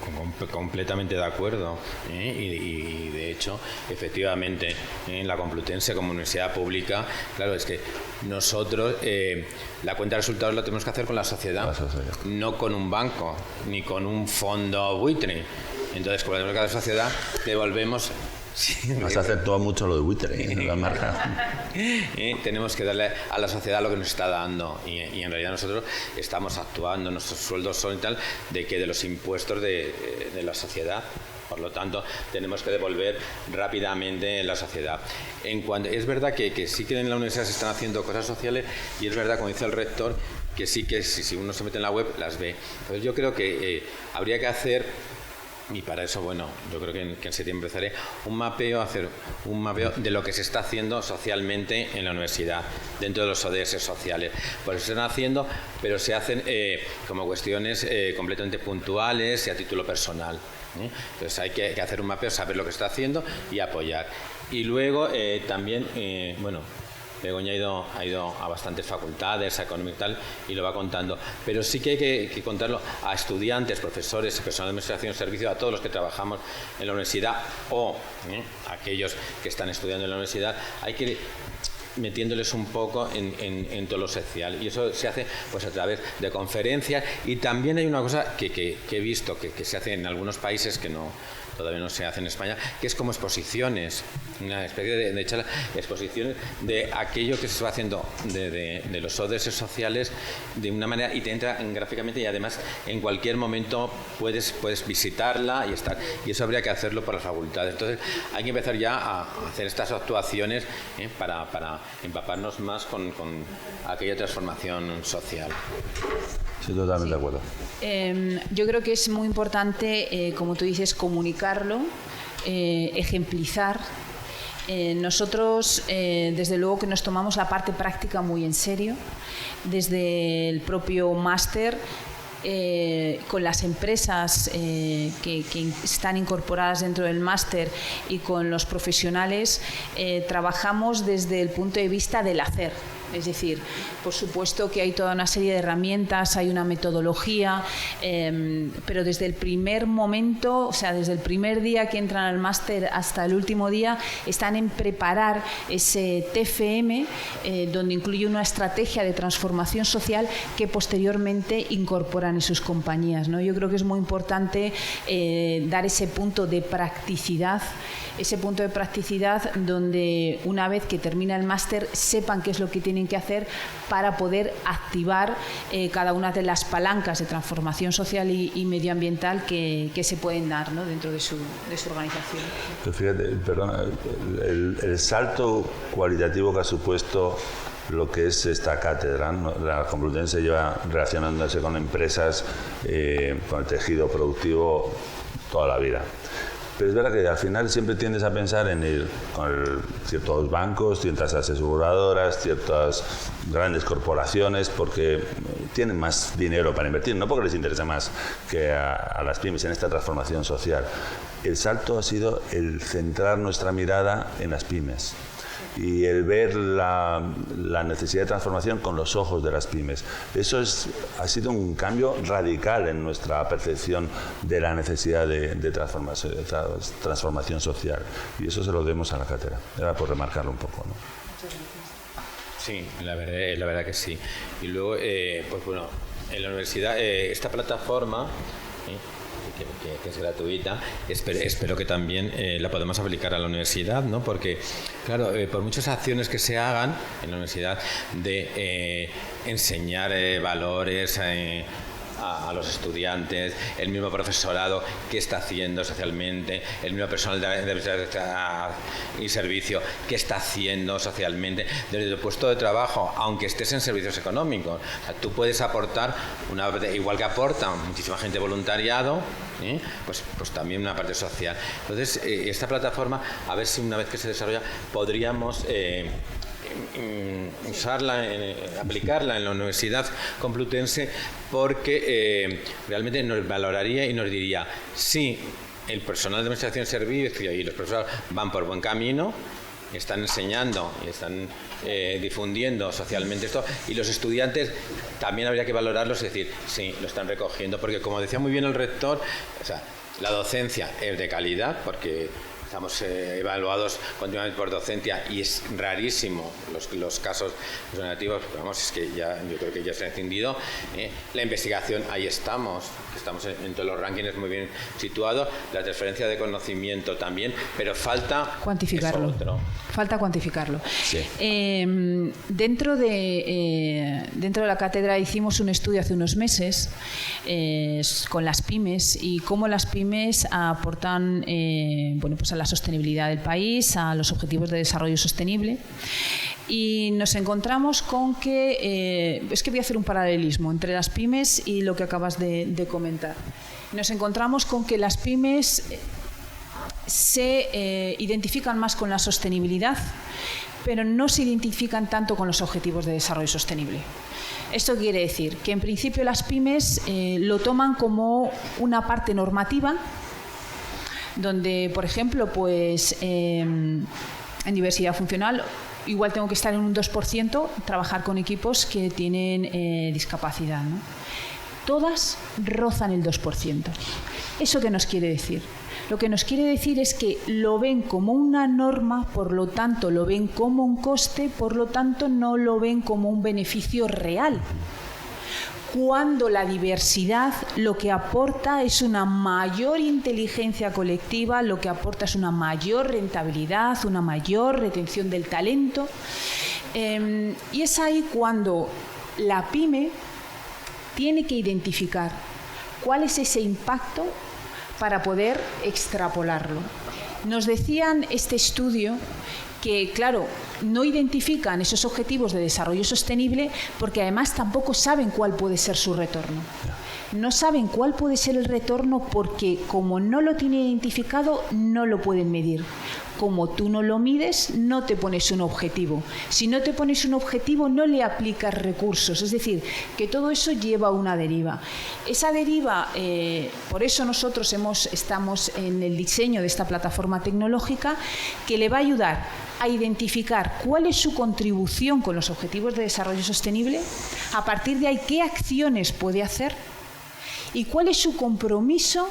completamente de acuerdo. Y de hecho, efectivamente, en la Complutense como universidad pública, claro, es que nosotros la cuenta de resultados la tenemos que hacer con la sociedad, no con un banco, ni con un fondo buitre. Entonces, con la sociedad, devolvemos... Sí, nos aceptó mucho lo de buitre, la marca. Tenemos que darle a la sociedad lo que nos está dando y en realidad nosotros estamos actuando, nuestros sueldos son y tal, de los impuestos de la sociedad. Por lo tanto, tenemos que devolver rápidamente la sociedad. Es verdad que sí que en la universidad se están haciendo cosas sociales y es verdad, como dice el rector, que sí que si uno se mete en la web las ve. Entonces yo creo que habría que hacer... Y para eso, bueno, yo creo que en septiembre empezaré hacer un mapeo de lo que se está haciendo socialmente en la universidad, dentro de los ODS sociales. Pues se están haciendo, pero se hacen como cuestiones completamente puntuales y a título personal. Entonces hay que hacer un mapeo, saber lo que está haciendo y apoyar. Y luego también, Begoña ha ido a bastantes facultades, a economía y tal, y lo va contando. Pero sí que hay que contarlo a estudiantes, profesores, personal de administración y servicio, a todos los que trabajamos en la universidad o aquellos que están estudiando en la universidad. Hay que metiéndoles un poco en todo lo social. Y eso se hace pues a través de conferencias. Y también hay una cosa que he visto que se hace en algunos países que todavía no se hace en España, que es como exposiciones, una especie de charla, exposiciones de aquello que se está haciendo de los ODS sociales de una manera, y te entra gráficamente, y además en cualquier momento puedes visitarla y estar, y eso habría que hacerlo por las facultades. Entonces hay que empezar ya a hacer estas actuaciones para empaparnos más con aquella transformación social. Sí, totalmente de acuerdo. Yo creo que es muy importante, como tú dices, comunicarlo, ejemplizar. Nosotros, desde luego que nos tomamos la parte práctica muy en serio, desde el propio máster, con las empresas que están incorporadas dentro del máster y con los profesionales, trabajamos desde el punto de vista del hacer. Es decir, por supuesto que hay toda una serie de herramientas, hay una metodología, pero desde el primer momento, o sea, desde el primer día que entran al máster hasta el último día, están en preparar ese TFM, donde incluye una estrategia de transformación social que posteriormente incorporan en sus compañías, ¿no? Yo creo que es muy importante dar ese punto de practicidad, donde una vez que termina el máster sepan qué es lo que tienen que hacer para poder activar cada una de las palancas de transformación social y medioambiental que se pueden dar, ¿no?, dentro de su organización. Pero fíjate, perdona, el salto cualitativo que ha supuesto lo que es esta cátedra, ¿no? La Complutense lleva relacionándose con empresas, con el tejido productivo toda la vida. Pero es verdad que al final siempre tiendes a pensar en ir con ciertos bancos, ciertas aseguradoras, ciertas grandes corporaciones, porque tienen más dinero para invertir, no porque les interesa más que a las pymes en esta transformación social. El salto ha sido el centrar nuestra mirada en las pymes y el ver la necesidad de transformación con los ojos de las pymes. Eso ha sido un cambio radical en nuestra percepción de la necesidad de transformación social. Y eso se lo debemos a la cátedra. Era por remarcarlo un poco, ¿no? Sí, la verdad que sí. Y luego, pues bueno, en la universidad, esta plataforma... que es gratuita, espero que también la podamos aplicar a la universidad, ¿no? Porque, claro, por muchas acciones que se hagan en la universidad de enseñar valores a los estudiantes, el mismo profesorado que está haciendo socialmente, el mismo personal y servicio que está haciendo socialmente desde tu puesto de trabajo, aunque estés en servicios económicos. O sea, tú puedes aportar, igual que aporta muchísima gente voluntariado, pues también una parte social. Entonces, esta plataforma, a ver si una vez que se desarrolla podríamos usarla, aplicarla en la Universidad Complutense, porque realmente nos valoraría y nos diría si el personal de administración de servicios y los profesores van por buen camino, están enseñando y están difundiendo socialmente esto, y los estudiantes también habría que valorarlos y decir, sí, lo están recogiendo, porque como decía muy bien el rector, o sea, la docencia es de calidad, porque estamos evaluados continuamente por docencia y es rarísimo los casos negativos, pero vamos, es que ya, yo creo que ya se ha encendido. La investigación, ahí estamos en todos los rankings muy bien situados, la transferencia de conocimiento también, pero falta cuantificarlo. Falta cuantificarlo. Sí. Dentro de la cátedra hicimos un estudio hace unos meses con las pymes y cómo las pymes aportan pues a la sostenibilidad del país, a los objetivos de desarrollo sostenible. Y nos encontramos con que, es que voy a hacer un paralelismo entre las pymes y lo que acabas de comentar. Nos encontramos con que las pymes se identifican más con la sostenibilidad, pero no se identifican tanto con los objetivos de desarrollo sostenible. Esto quiere decir que en principio las pymes lo toman como una parte normativa, donde, por ejemplo, pues en diversidad funcional igual tengo que estar en un 2%, trabajar con equipos que tienen discapacidad, ¿no? Todas rozan el 2%. ¿Eso qué nos quiere decir? Lo que nos quiere decir es que lo ven como una norma, por lo tanto lo ven como un coste, por lo tanto no lo ven como un beneficio real. Cuando la diversidad lo que aporta es una mayor inteligencia colectiva, lo que aporta es una mayor rentabilidad, una mayor retención del talento. Y es ahí cuando la pyme tiene que identificar cuál es ese impacto para poder extrapolarlo. Nos decían este estudio que, claro, no identifican esos objetivos de desarrollo sostenible porque además tampoco saben cuál puede ser su retorno. No saben cuál puede ser el retorno porque, como no lo tienen identificado, no lo pueden medir. Como tú no lo mides, no te pones un objetivo. Si no te pones un objetivo, no le aplicas recursos. Es decir, que todo eso lleva a una deriva. Esa deriva, por eso nosotros estamos en el diseño de esta plataforma tecnológica que le va a ayudar a identificar cuál es su contribución con los objetivos de desarrollo sostenible, a partir de ahí qué acciones puede hacer y cuál es su compromiso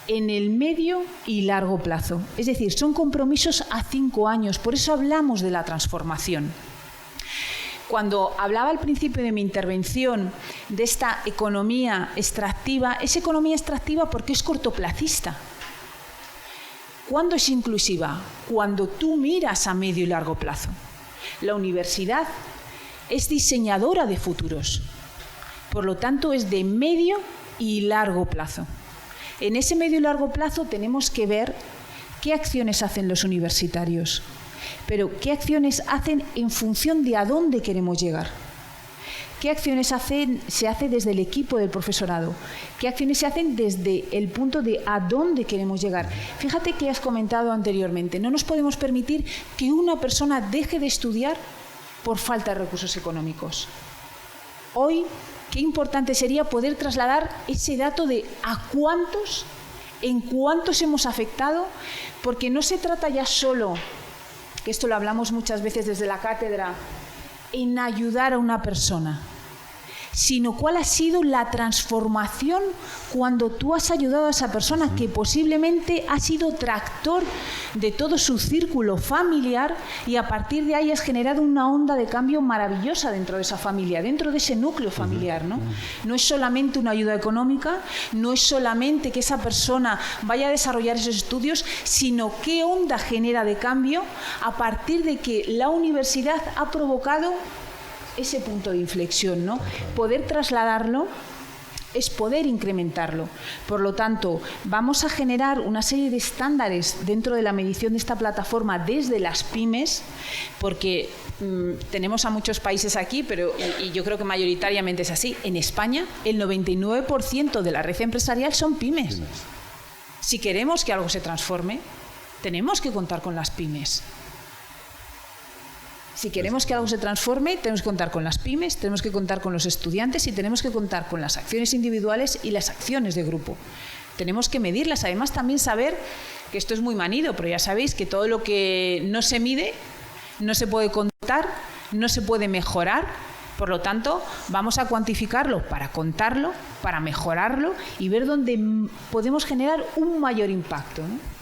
en el medio y largo plazo. Es decir, son compromisos a 5 años, por eso hablamos de la transformación. Cuando hablaba al principio de mi intervención de esta economía extractiva, es economía extractiva porque es cortoplacista. ¿Cuándo es inclusiva? Cuando tú miras a medio y largo plazo. La universidad es diseñadora de futuros, por lo tanto es de medio y largo plazo. En ese medio y largo plazo tenemos que ver qué acciones hacen los universitarios, pero qué acciones hacen en función de a dónde queremos llegar. ¿Qué acciones se hace desde el equipo del profesorado? ¿Qué acciones se hacen desde el punto de a dónde queremos llegar? Fíjate que has comentado anteriormente, no nos podemos permitir que una persona deje de estudiar por falta de recursos económicos. Hoy, qué importante sería poder trasladar ese dato de a cuántos, en cuántos hemos afectado, porque no se trata ya solo, que esto lo hablamos muchas veces desde la cátedra, en ayudar a una persona, sino cuál ha sido la transformación cuando tú has ayudado a esa persona, que posiblemente ha sido tractor de todo su círculo familiar, y a partir de ahí has generado una onda de cambio maravillosa dentro de esa familia, dentro de ese núcleo familiar, ¿no? No es solamente una ayuda económica, no es solamente que esa persona vaya a desarrollar esos estudios, sino qué onda genera de cambio a partir de que la universidad ha provocado ese punto de inflexión, ¿no? Poder trasladarlo es poder incrementarlo. Por lo tanto, vamos a generar una serie de estándares dentro de la medición de esta plataforma desde las pymes, porque tenemos a muchos países aquí, pero y yo creo que mayoritariamente es así. En España, el 99% de la red empresarial son pymes. Si queremos que algo se transforme, tenemos que contar con las pymes. Si queremos que algo se transforme, tenemos que contar con las pymes, tenemos que contar con los estudiantes y tenemos que contar con las acciones individuales y las acciones de grupo. Tenemos que medirlas. Además, también saber que esto es muy manido, pero ya sabéis que todo lo que no se mide no se puede contar, no se puede mejorar. Por lo tanto, vamos a cuantificarlo para contarlo, para mejorarlo y ver dónde podemos generar un mayor impacto, ¿no?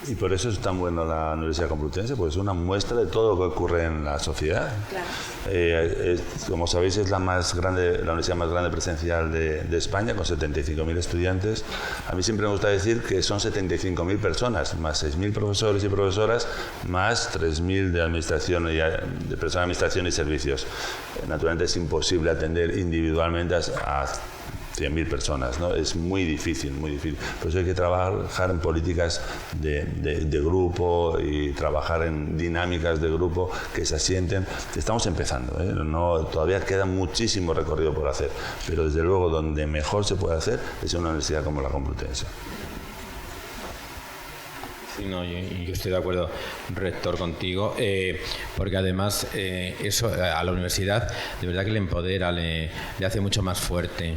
Y por eso es tan bueno la Universidad Complutense, porque es una muestra de todo lo que ocurre en la sociedad. Claro. Como sabéis, es la universidad más grande presencial de España, con 75.000 estudiantes. A mí siempre me gusta decir que son 75.000 personas, más 6.000 profesores y profesoras, más 3.000 de administración de personal de administración y servicios. Naturalmente es imposible atender individualmente a 100.000 personas, ¿no? Es muy difícil, muy difícil. Por eso hay que trabajar en políticas de grupo y trabajar en dinámicas de grupo que se asienten. Estamos empezando, ¿eh? Todavía queda muchísimo recorrido por hacer, pero desde luego donde mejor se puede hacer es en una universidad como la Complutense. Sí, no, yo estoy de acuerdo, rector, contigo, porque además eso a la universidad de verdad que le empodera, le hace mucho más fuerte.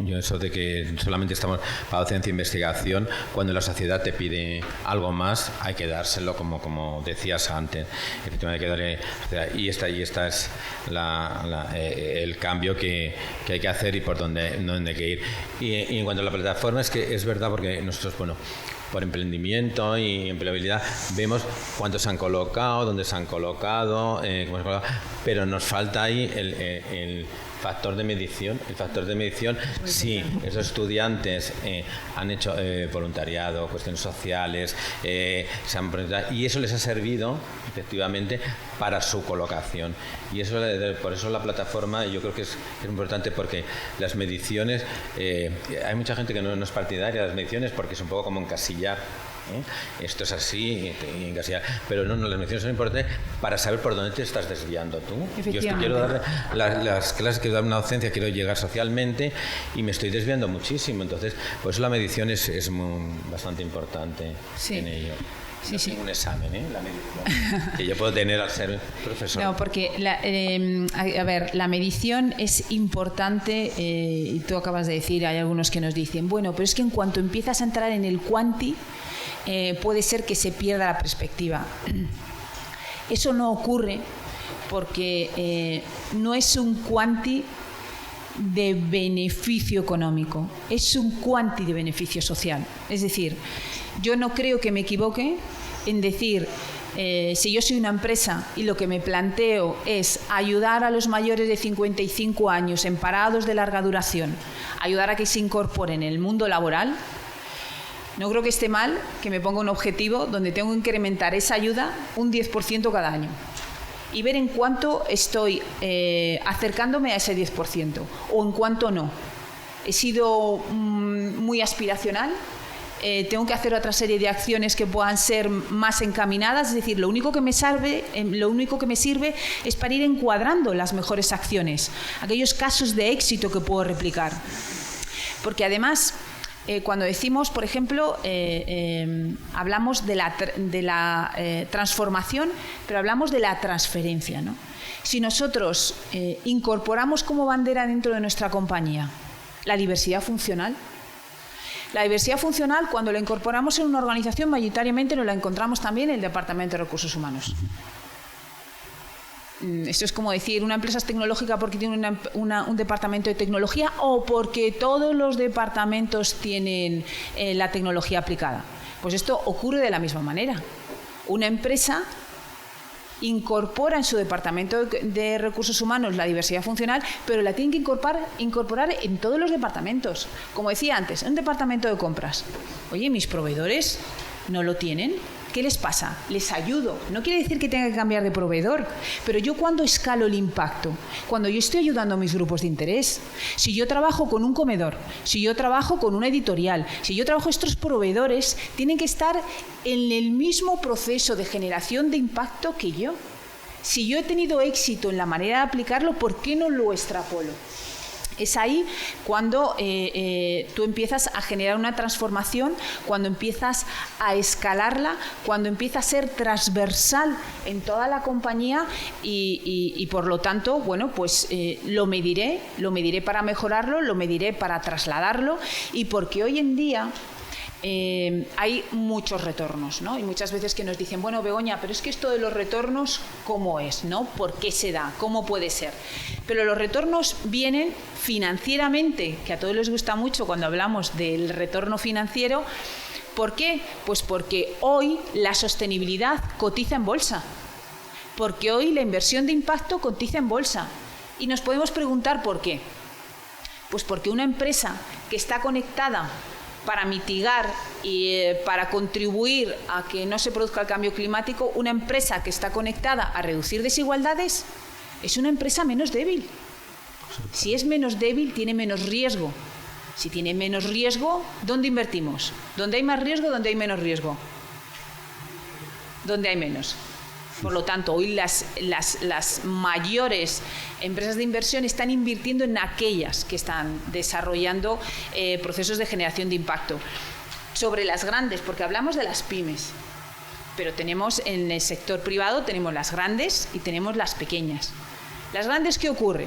Yo eso de que solamente estamos para docencia e investigación, cuando la sociedad te pide algo más, hay que dárselo, como decías antes. Efectivamente hay que darle, y esta es el cambio que hay que hacer y por dónde hay que ir. Y en cuanto a la plataforma, es que es verdad, porque nosotros, por emprendimiento y empleabilidad, vemos cuántos se han colocado, dónde se han colocado, pero nos falta ahí el factor de medición. El factor de medición, sí, esos estudiantes han hecho voluntariado, cuestiones sociales, y eso les ha servido efectivamente para su colocación. Y eso, por eso la plataforma, yo creo que es importante, porque las mediciones, hay mucha gente que no es partidaria de las mediciones porque es un poco como encasillar. Esto es así, encasillar. Pero no, las mediciones son importantes para saber por dónde te estás desviando tú. Yo quiero dar las clases, quiero dar una docencia, quiero llegar socialmente y me estoy desviando muchísimo. Entonces, por eso la medición es bastante importante en ello. Sí, sí. Un examen, la medición, que yo puedo tener al ser profesor. No, porque la medición es importante, y tú acabas de decir, hay algunos que nos dicen, bueno, pero es que en cuanto empiezas a entrar en el cuanti, puede ser que se pierda la perspectiva. Eso no ocurre porque no es un cuanti de beneficio económico, es un cuanti de beneficio social. Es decir, yo no creo que me equivoque en decir, si yo soy una empresa y lo que me planteo es ayudar a los mayores de 55 años en parados de larga duración, ayudar a que se incorporen en el mundo laboral, no creo que esté mal que me ponga un objetivo donde tengo que incrementar esa ayuda un 10% cada año y ver en cuánto estoy acercándome a ese 10% o en cuánto no. He sido muy aspiracional, tengo que hacer otra serie de acciones que puedan ser más encaminadas. Es decir, lo único que me sirve es para ir encuadrando las mejores acciones, aquellos casos de éxito que puedo replicar. Porque además, cuando decimos, por ejemplo, hablamos de la transformación, pero hablamos de la transferencia, ¿no? Si nosotros incorporamos como bandera dentro de nuestra compañía la diversidad funcional, cuando la incorporamos en una organización, mayoritariamente nos la encontramos también en el Departamento de Recursos Humanos. Esto es como decir, una empresa es tecnológica porque tiene un departamento de tecnología o porque todos los departamentos tienen la tecnología aplicada. Pues esto ocurre de la misma manera. Una empresa incorpora en su departamento de recursos humanos la diversidad funcional, pero la tiene que incorporar en todos los departamentos. Como decía antes, un departamento de compras. Oye, mis proveedores no lo tienen. ¿Qué les pasa? Les ayudo. No quiere decir que tenga que cambiar de proveedor, pero yo cuando escalo el impacto, cuando yo estoy ayudando a mis grupos de interés, si yo trabajo con un comedor, si yo trabajo con una editorial, si yo trabajo, estos proveedores tienen que estar en el mismo proceso de generación de impacto que yo. Si yo he tenido éxito en la manera de aplicarlo, ¿por qué no lo extrapolo? Es ahí cuando tú empiezas a generar una transformación, cuando empiezas a escalarla, cuando empieza a ser transversal en toda la compañía y por lo tanto, bueno, pues lo mediré para mejorarlo, lo mediré para trasladarlo, y porque hoy en día hay muchos retornos, ¿no? Y muchas veces que nos dicen, bueno, Begoña, pero es que esto de los retornos, ¿cómo es, no? ¿Por qué se da? ¿Cómo puede ser? Pero los retornos vienen financieramente, que a todos les gusta mucho cuando hablamos del retorno financiero. ¿Por qué? Pues porque hoy la sostenibilidad cotiza en bolsa, porque hoy la inversión de impacto cotiza en bolsa. Y nos podemos preguntar ¿por qué? Pues porque una empresa que está conectada para mitigar y para contribuir a que no se produzca el cambio climático, una empresa que está conectada a reducir desigualdades, es una empresa menos débil. Si es menos débil, tiene menos riesgo. Si tiene menos riesgo, ¿dónde invertimos? ¿Dónde hay más riesgo? ¿Dónde hay menos riesgo? ¿Dónde hay menos? Por lo tanto, hoy las mayores empresas de inversión están invirtiendo en aquellas que están desarrollando procesos de generación de impacto. Sobre las grandes, porque hablamos de las pymes, pero tenemos en el sector privado, tenemos las grandes y tenemos las pequeñas. Las grandes, ¿qué ocurre?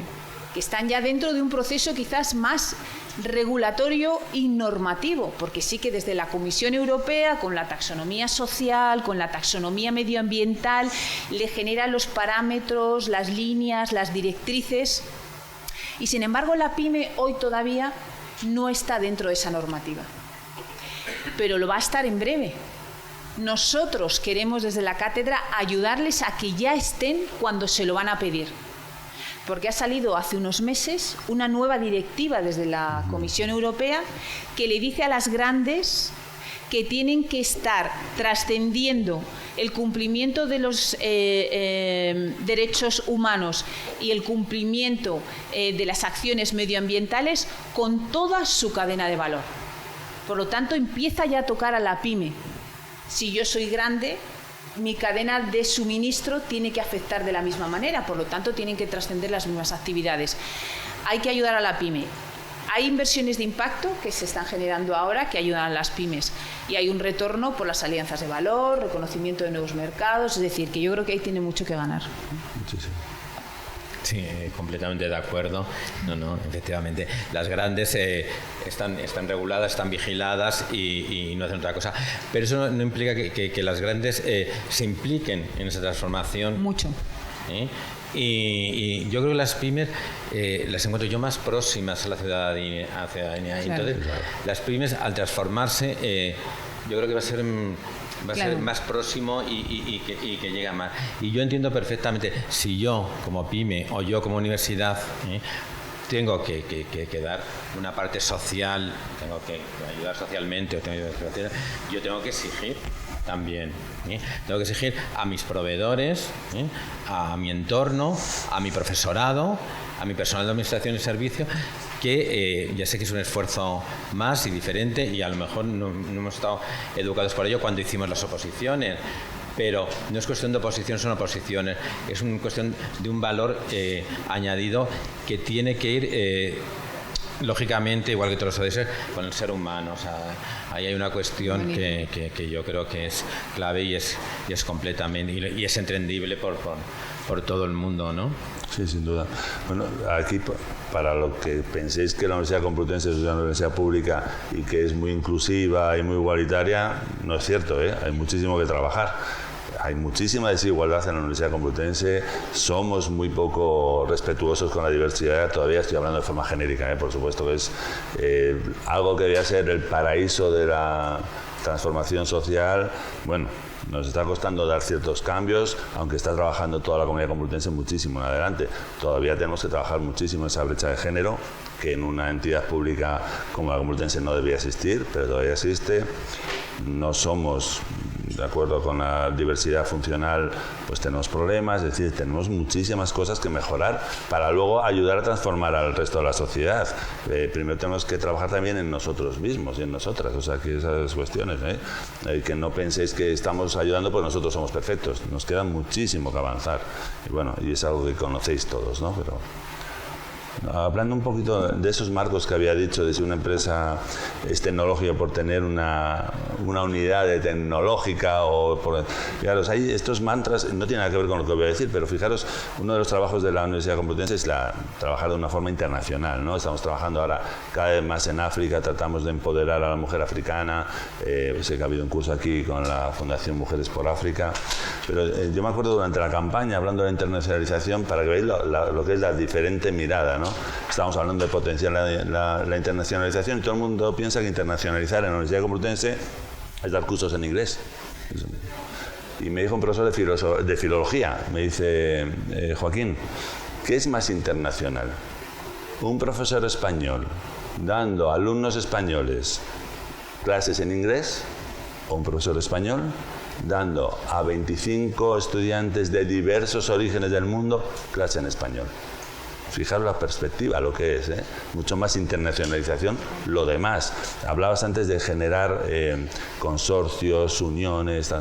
Que están ya dentro de un proceso quizás más regulatorio y normativo, porque sí que desde la Comisión Europea, con la taxonomía social, con la taxonomía medioambiental, le genera los parámetros, las líneas, las directrices, y sin embargo la pyme hoy todavía no está dentro de esa normativa, pero lo va a estar en breve. Nosotros queremos desde la cátedra ayudarles a que ya estén cuando se lo van a pedir. Porque ha salido hace unos meses una nueva directiva desde la Comisión Europea que le dice a las grandes que tienen que estar trascendiendo el cumplimiento de los derechos humanos y el cumplimiento de las acciones medioambientales con toda su cadena de valor. Por lo tanto, empieza ya a tocar a la pyme. Si yo soy grande, mi cadena de suministro tiene que afectar de la misma manera, por lo tanto tienen que trascender las mismas actividades. Hay que ayudar a la pyme. Hay inversiones de impacto que se están generando ahora que ayudan a las pymes y hay un retorno por las alianzas de valor, reconocimiento de nuevos mercados, es decir, que yo creo que ahí tiene mucho que ganar. Muchísimo. Sí, completamente de acuerdo. No, efectivamente. Las grandes están reguladas, están vigiladas y no hacen otra cosa. Pero eso no implica que las grandes se impliquen en esa transformación. Mucho. Y yo creo que las pymes las encuentro yo más próximas a la ciudadanía. Claro. Entonces, las pymes, al transformarse, yo creo que va a ser más próximo y que llega más. Y yo entiendo perfectamente, si yo como pyme o yo como universidad tengo que dar una parte social, tengo que ayudar socialmente, yo tengo que exigir también. Tengo que exigir a mis proveedores, a mi entorno, a mi profesorado, a mi personal de administración y servicio, que ya sé que es un esfuerzo más y diferente, y a lo mejor no hemos estado educados por ello cuando hicimos las oposiciones, pero no es cuestión de oposición, son oposiciones, es una cuestión de un valor añadido que tiene que ir lógicamente, igual que todos los ODS, con el ser humano. O sea, ahí hay una cuestión que yo creo que es clave y es completamente, y es entendible por todo el mundo, ¿no? Sí, sin duda. Bueno, aquí, para lo que penséis que la Universidad Complutense es una universidad pública y que es muy inclusiva y muy igualitaria, no es cierto, ¿eh? Hay muchísimo que trabajar. Hay muchísima desigualdad en la Universidad Complutense, somos muy poco respetuosos con la diversidad, todavía estoy hablando de forma genérica, por supuesto que es algo que debía ser el paraíso de la transformación social. Bueno, nos está costando dar ciertos cambios, aunque está trabajando toda la comunidad complutense muchísimo en adelante. Todavía tenemos que trabajar muchísimo esa brecha de género, que en una entidad pública como la Complutense no debía existir, pero todavía existe. No somos, de acuerdo con la diversidad funcional, pues tenemos problemas, es decir, tenemos muchísimas cosas que mejorar para luego ayudar a transformar al resto de la sociedad. Primero tenemos que trabajar también en nosotros mismos y en nosotras, o sea, que esas cuestiones, que no penséis que estamos ayudando porque nosotros somos perfectos, nos queda muchísimo que avanzar. Y bueno, y es algo que conocéis todos, ¿no? Pero hablando un poquito de esos marcos que había dicho, de si una empresa es tecnológica por tener una unidad de tecnológica o por... Fijaros, hay estos mantras, no tiene nada que ver con lo que voy a decir, pero fijaros, uno de los trabajos de la Universidad Complutense es trabajar de una forma internacional, ¿no? Estamos trabajando ahora cada vez más en África, tratamos de empoderar a la mujer africana, sé que ha habido un curso aquí con la Fundación Mujeres por África, pero yo me acuerdo durante la campaña, hablando de la internacionalización, para que veáis lo que es la diferente mirada, ¿no? Estamos hablando de potenciar la internacionalización y todo el mundo piensa que internacionalizar en la Universidad Complutense es dar cursos en inglés. Y me dijo un profesor de filología, me dice, Joaquín, ¿qué es más internacional? ¿Un profesor español dando a alumnos españoles clases en inglés o un profesor español dando a 25 estudiantes de diversos orígenes del mundo clase en español? Fijaros la perspectiva, lo que es, mucho más internacionalización. Lo demás, hablabas antes de generar consorcios, uniones,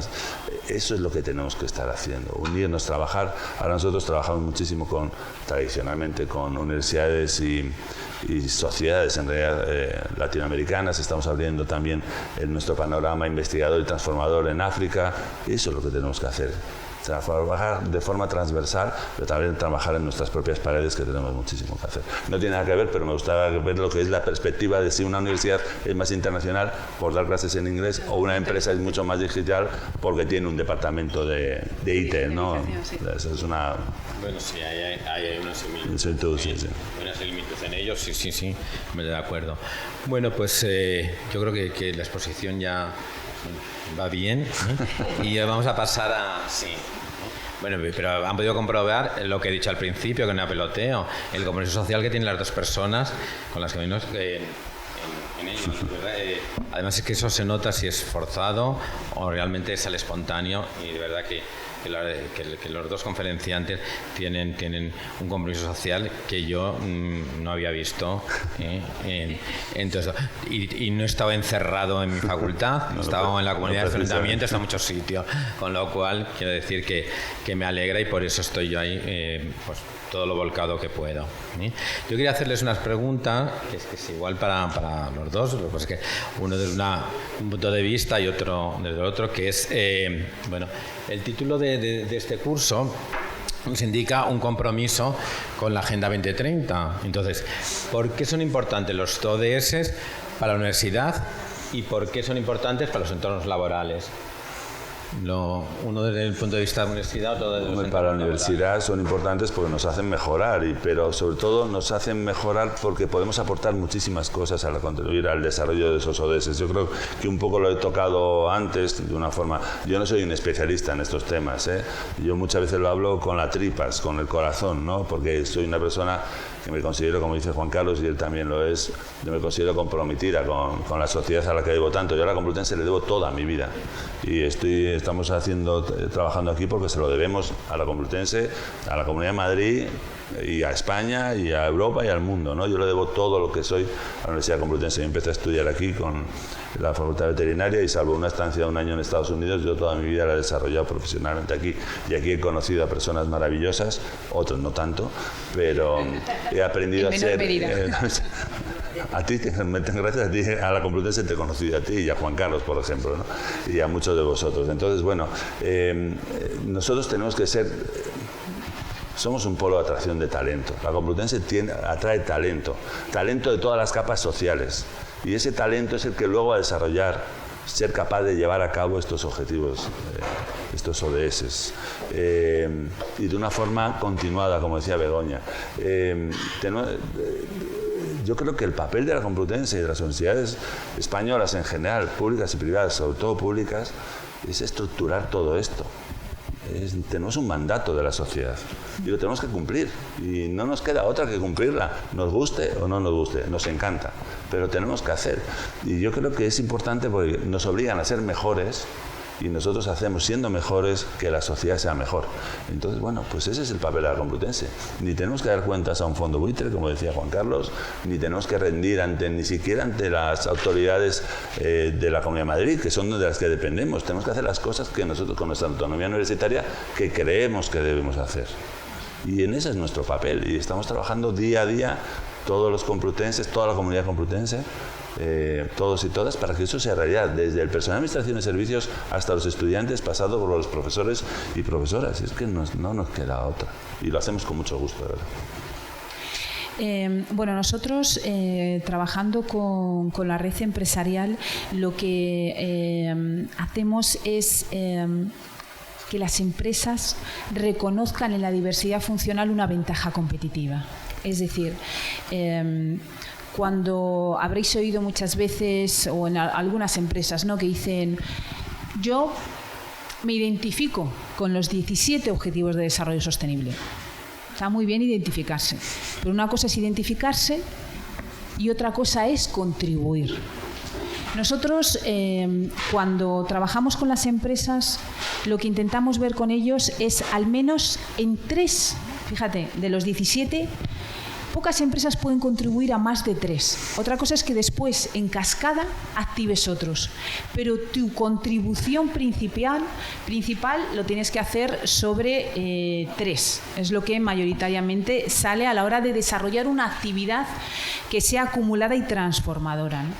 eso es lo que tenemos que estar haciendo, unirnos, trabajar. Ahora nosotros trabajamos muchísimo tradicionalmente con universidades y sociedades en realidad latinoamericanas, estamos abriendo también nuestro panorama investigador y transformador en África. Eso es lo que tenemos que hacer. Trabajar de forma transversal, pero también trabajar en nuestras propias paredes, que tenemos muchísimo que hacer. No tiene nada que ver, pero me gustaría ver lo que es la perspectiva de si una universidad es más internacional por dar clases en inglés o una empresa es mucho más digital porque tiene un departamento de IT, ¿no? Sí. Eso es una... Bueno, sí, hay una similitud. Sí. Una similitud en ellos, sí, me de acuerdo. Bueno, pues yo creo que la exposición ya va bien, y vamos a pasar a... Sí. Bueno, pero han podido comprobar lo que he dicho al principio, que no peloteo, el compromiso social que tienen las dos personas con las que venimos en ellos, ¿verdad? Además es que eso se nota si es forzado o realmente sale espontáneo, y de verdad que los dos conferenciantes tienen un compromiso social que yo no había visto entonces, y no he estado encerrado en mi facultad, he estado en la comunidad de enfrentamiento, he estado en muchos sitios, con lo cual quiero decir que me alegra, y por eso estoy yo ahí pues todo lo volcado que puedo. Yo quería hacerles unas preguntas que es igual para los dos, lo que pasa es que uno desde un punto de vista y otro desde el otro, que es bueno, el título de este curso nos indica un compromiso con la Agenda 2030. Entonces, ¿por qué son importantes los ODS para la universidad y por qué son importantes para los entornos laborales? Uno desde el punto de vista de la universidad, otro desde los para la universidad son importantes porque nos hacen mejorar, pero sobre todo nos hacen mejorar porque podemos aportar muchísimas cosas al contribuir al desarrollo de esos ODS. Yo creo que un poco lo he tocado antes de una forma. Yo no soy un especialista en estos temas, yo muchas veces lo hablo con las tripas, con el corazón, ¿no? Porque soy una persona que me considero, como dice Juan Carlos, y él también lo es, yo me considero comprometida con la sociedad a la que debo tanto. Yo a la Complutense le debo toda mi vida y estamos trabajando aquí porque se lo debemos a la Complutense, a la Comunidad de Madrid y a España y a Europa y al mundo, ¿no? Yo le debo todo lo que soy a la Universidad Complutense. Yo empecé a estudiar aquí con la Facultad Veterinaria y salvo una estancia de un año en Estados Unidos, yo toda mi vida la he desarrollado profesionalmente aquí y aquí he conocido a personas maravillosas, otros no tanto, pero he aprendido a ser... A ti, gracias a ti, a la Complutense te he conocido a ti y a Juan Carlos, por ejemplo, ¿no? Y a muchos de vosotros. Entonces, bueno, nosotros tenemos que ser... Somos un polo de atracción de talento. La Complutense atrae talento de todas las capas sociales. Y ese talento es el que luego va a desarrollar, ser capaz de llevar a cabo estos objetivos, estos ODS. Y de una forma continuada, como decía Begoña. Yo creo que el papel de la Complutense y de las universidades españolas en general, públicas y privadas, sobre todo públicas, es estructurar todo esto. Tenemos un mandato de la sociedad y lo tenemos que cumplir y no nos queda otra que cumplirla, nos guste o no nos guste, nos encanta, pero tenemos que hacer. Y yo creo que es importante porque nos obligan a ser mejores y nosotros hacemos, siendo mejores, que la sociedad sea mejor. Entonces, bueno, pues ese es el papel de la Complutense. Ni tenemos que dar cuentas a un fondo buitre, como decía Juan Carlos, ni tenemos que rendir ni siquiera ante las autoridades de la Comunidad de Madrid, que son de las que dependemos. Tenemos que hacer las cosas que nosotros, con nuestra autonomía universitaria, que creemos que debemos hacer. Y en ese es nuestro papel. Y estamos trabajando día a día, todos los complutenses, toda la comunidad complutense, todos y todas, para que eso sea realidad, desde el personal de administración de servicios hasta los estudiantes, pasado por los profesores y profesoras. Y es que no nos queda otra. Y lo hacemos con mucho gusto, ¿verdad? Bueno, nosotros trabajando con la red empresarial, lo que hacemos es que las empresas reconozcan en la diversidad funcional una ventaja competitiva. Es decir, cuando habréis oído muchas veces, o en algunas empresas, ¿no?, que dicen: yo me identifico con los 17 Objetivos de Desarrollo Sostenible. Está muy bien identificarse, pero una cosa es identificarse y otra cosa es contribuir. Nosotros, cuando trabajamos con las empresas, lo que intentamos ver con ellos es al menos en 3, fíjate, de los 17, pocas empresas pueden contribuir a más de 3. Otra cosa es que después, en cascada, actives otros. Pero tu contribución principal lo tienes que hacer sobre 3. Es lo que mayoritariamente sale a la hora de desarrollar una actividad que sea acumulada y transformadora, ¿no?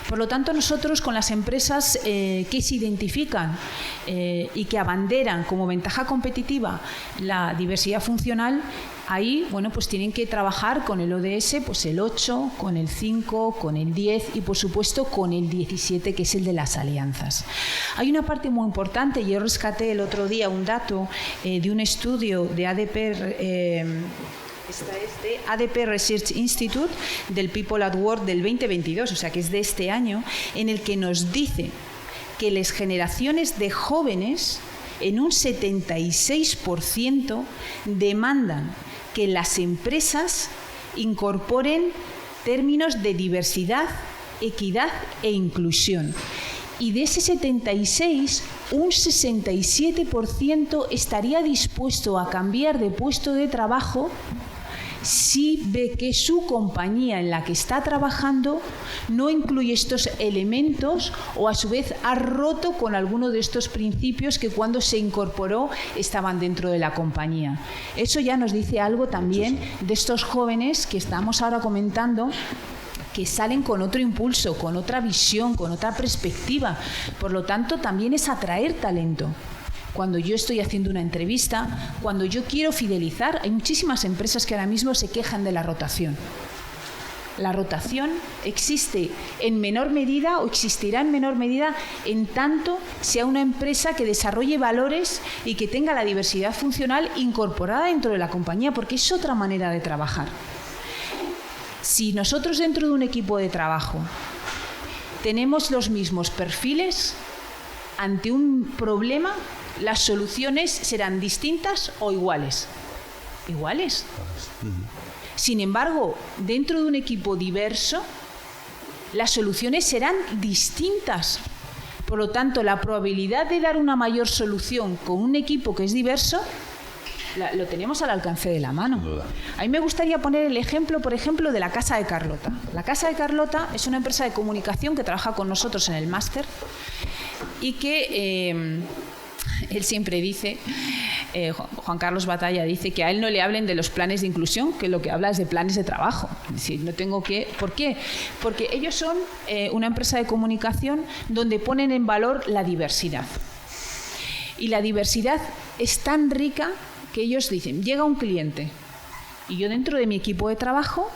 Por lo tanto, nosotros con las empresas que se identifican y que abanderan como ventaja competitiva la diversidad funcional, ahí, bueno, pues tienen que trabajar con el ODS, pues el 8, con el 5, con el 10 y, por supuesto, con el 17, que es el de las alianzas. Hay una parte muy importante. Yo rescaté el otro día un dato de un estudio de ADP Research Institute del People at Work del 2022, o sea que es de este año, en el que nos dice que las generaciones de jóvenes en un 76% demandan que las empresas incorporen términos de diversidad, equidad e inclusión. Y de ese 76, un 67% estaría dispuesto a cambiar de puesto de trabajo si ve que su compañía en la que está trabajando no incluye estos elementos o a su vez ha roto con alguno de estos principios que cuando se incorporó estaban dentro de la compañía. Eso ya nos dice algo también de estos jóvenes que estamos ahora comentando, que salen con otro impulso, con otra visión, con otra perspectiva. Por lo tanto, también es atraer talento. Cuando yo estoy haciendo una entrevista, cuando yo quiero fidelizar, hay muchísimas empresas que ahora mismo se quejan de la rotación. La rotación existe en menor medida o existirá en menor medida en tanto sea una empresa que desarrolle valores y que tenga la diversidad funcional incorporada dentro de la compañía, porque es otra manera de trabajar. Si nosotros dentro de un equipo de trabajo tenemos los mismos perfiles, ante un problema las soluciones serán distintas o iguales. Iguales. Sin embargo, dentro de un equipo diverso, las soluciones serán distintas. Por lo tanto, la probabilidad de dar una mayor solución con un equipo que es diverso lo tenemos al alcance de la mano. Sin duda. A mí me gustaría poner el ejemplo, por ejemplo, de la Casa de Carlota. La Casa de Carlota es una empresa de comunicación que trabaja con nosotros en el máster y que él siempre dice, Juan Carlos Batalla dice que a él no le hablen de los planes de inclusión, que lo que habla es de planes de trabajo. Es decir, no tengo que... ¿Por qué? Porque ellos son una empresa de comunicación donde ponen en valor la diversidad. Y la diversidad es tan rica que ellos dicen, llega un cliente y yo dentro de mi equipo de trabajo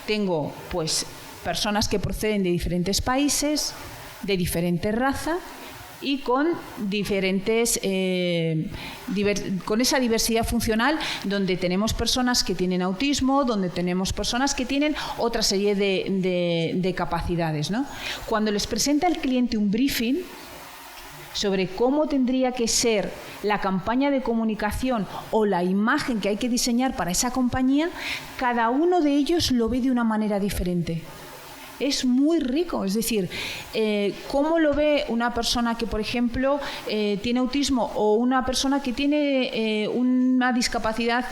tengo pues personas que proceden de diferentes países, de diferente raza y con diferentes con esa diversidad funcional, donde tenemos personas que tienen autismo, donde tenemos personas que tienen otra serie de capacidades, ¿no? Cuando les presenta al cliente un briefing sobre cómo tendría que ser la campaña de comunicación o la imagen que hay que diseñar para esa compañía, cada uno de ellos lo ve de una manera diferente. Es muy rico, es decir, cómo lo ve una persona que, por ejemplo, tiene autismo o una persona que tiene una discapacidad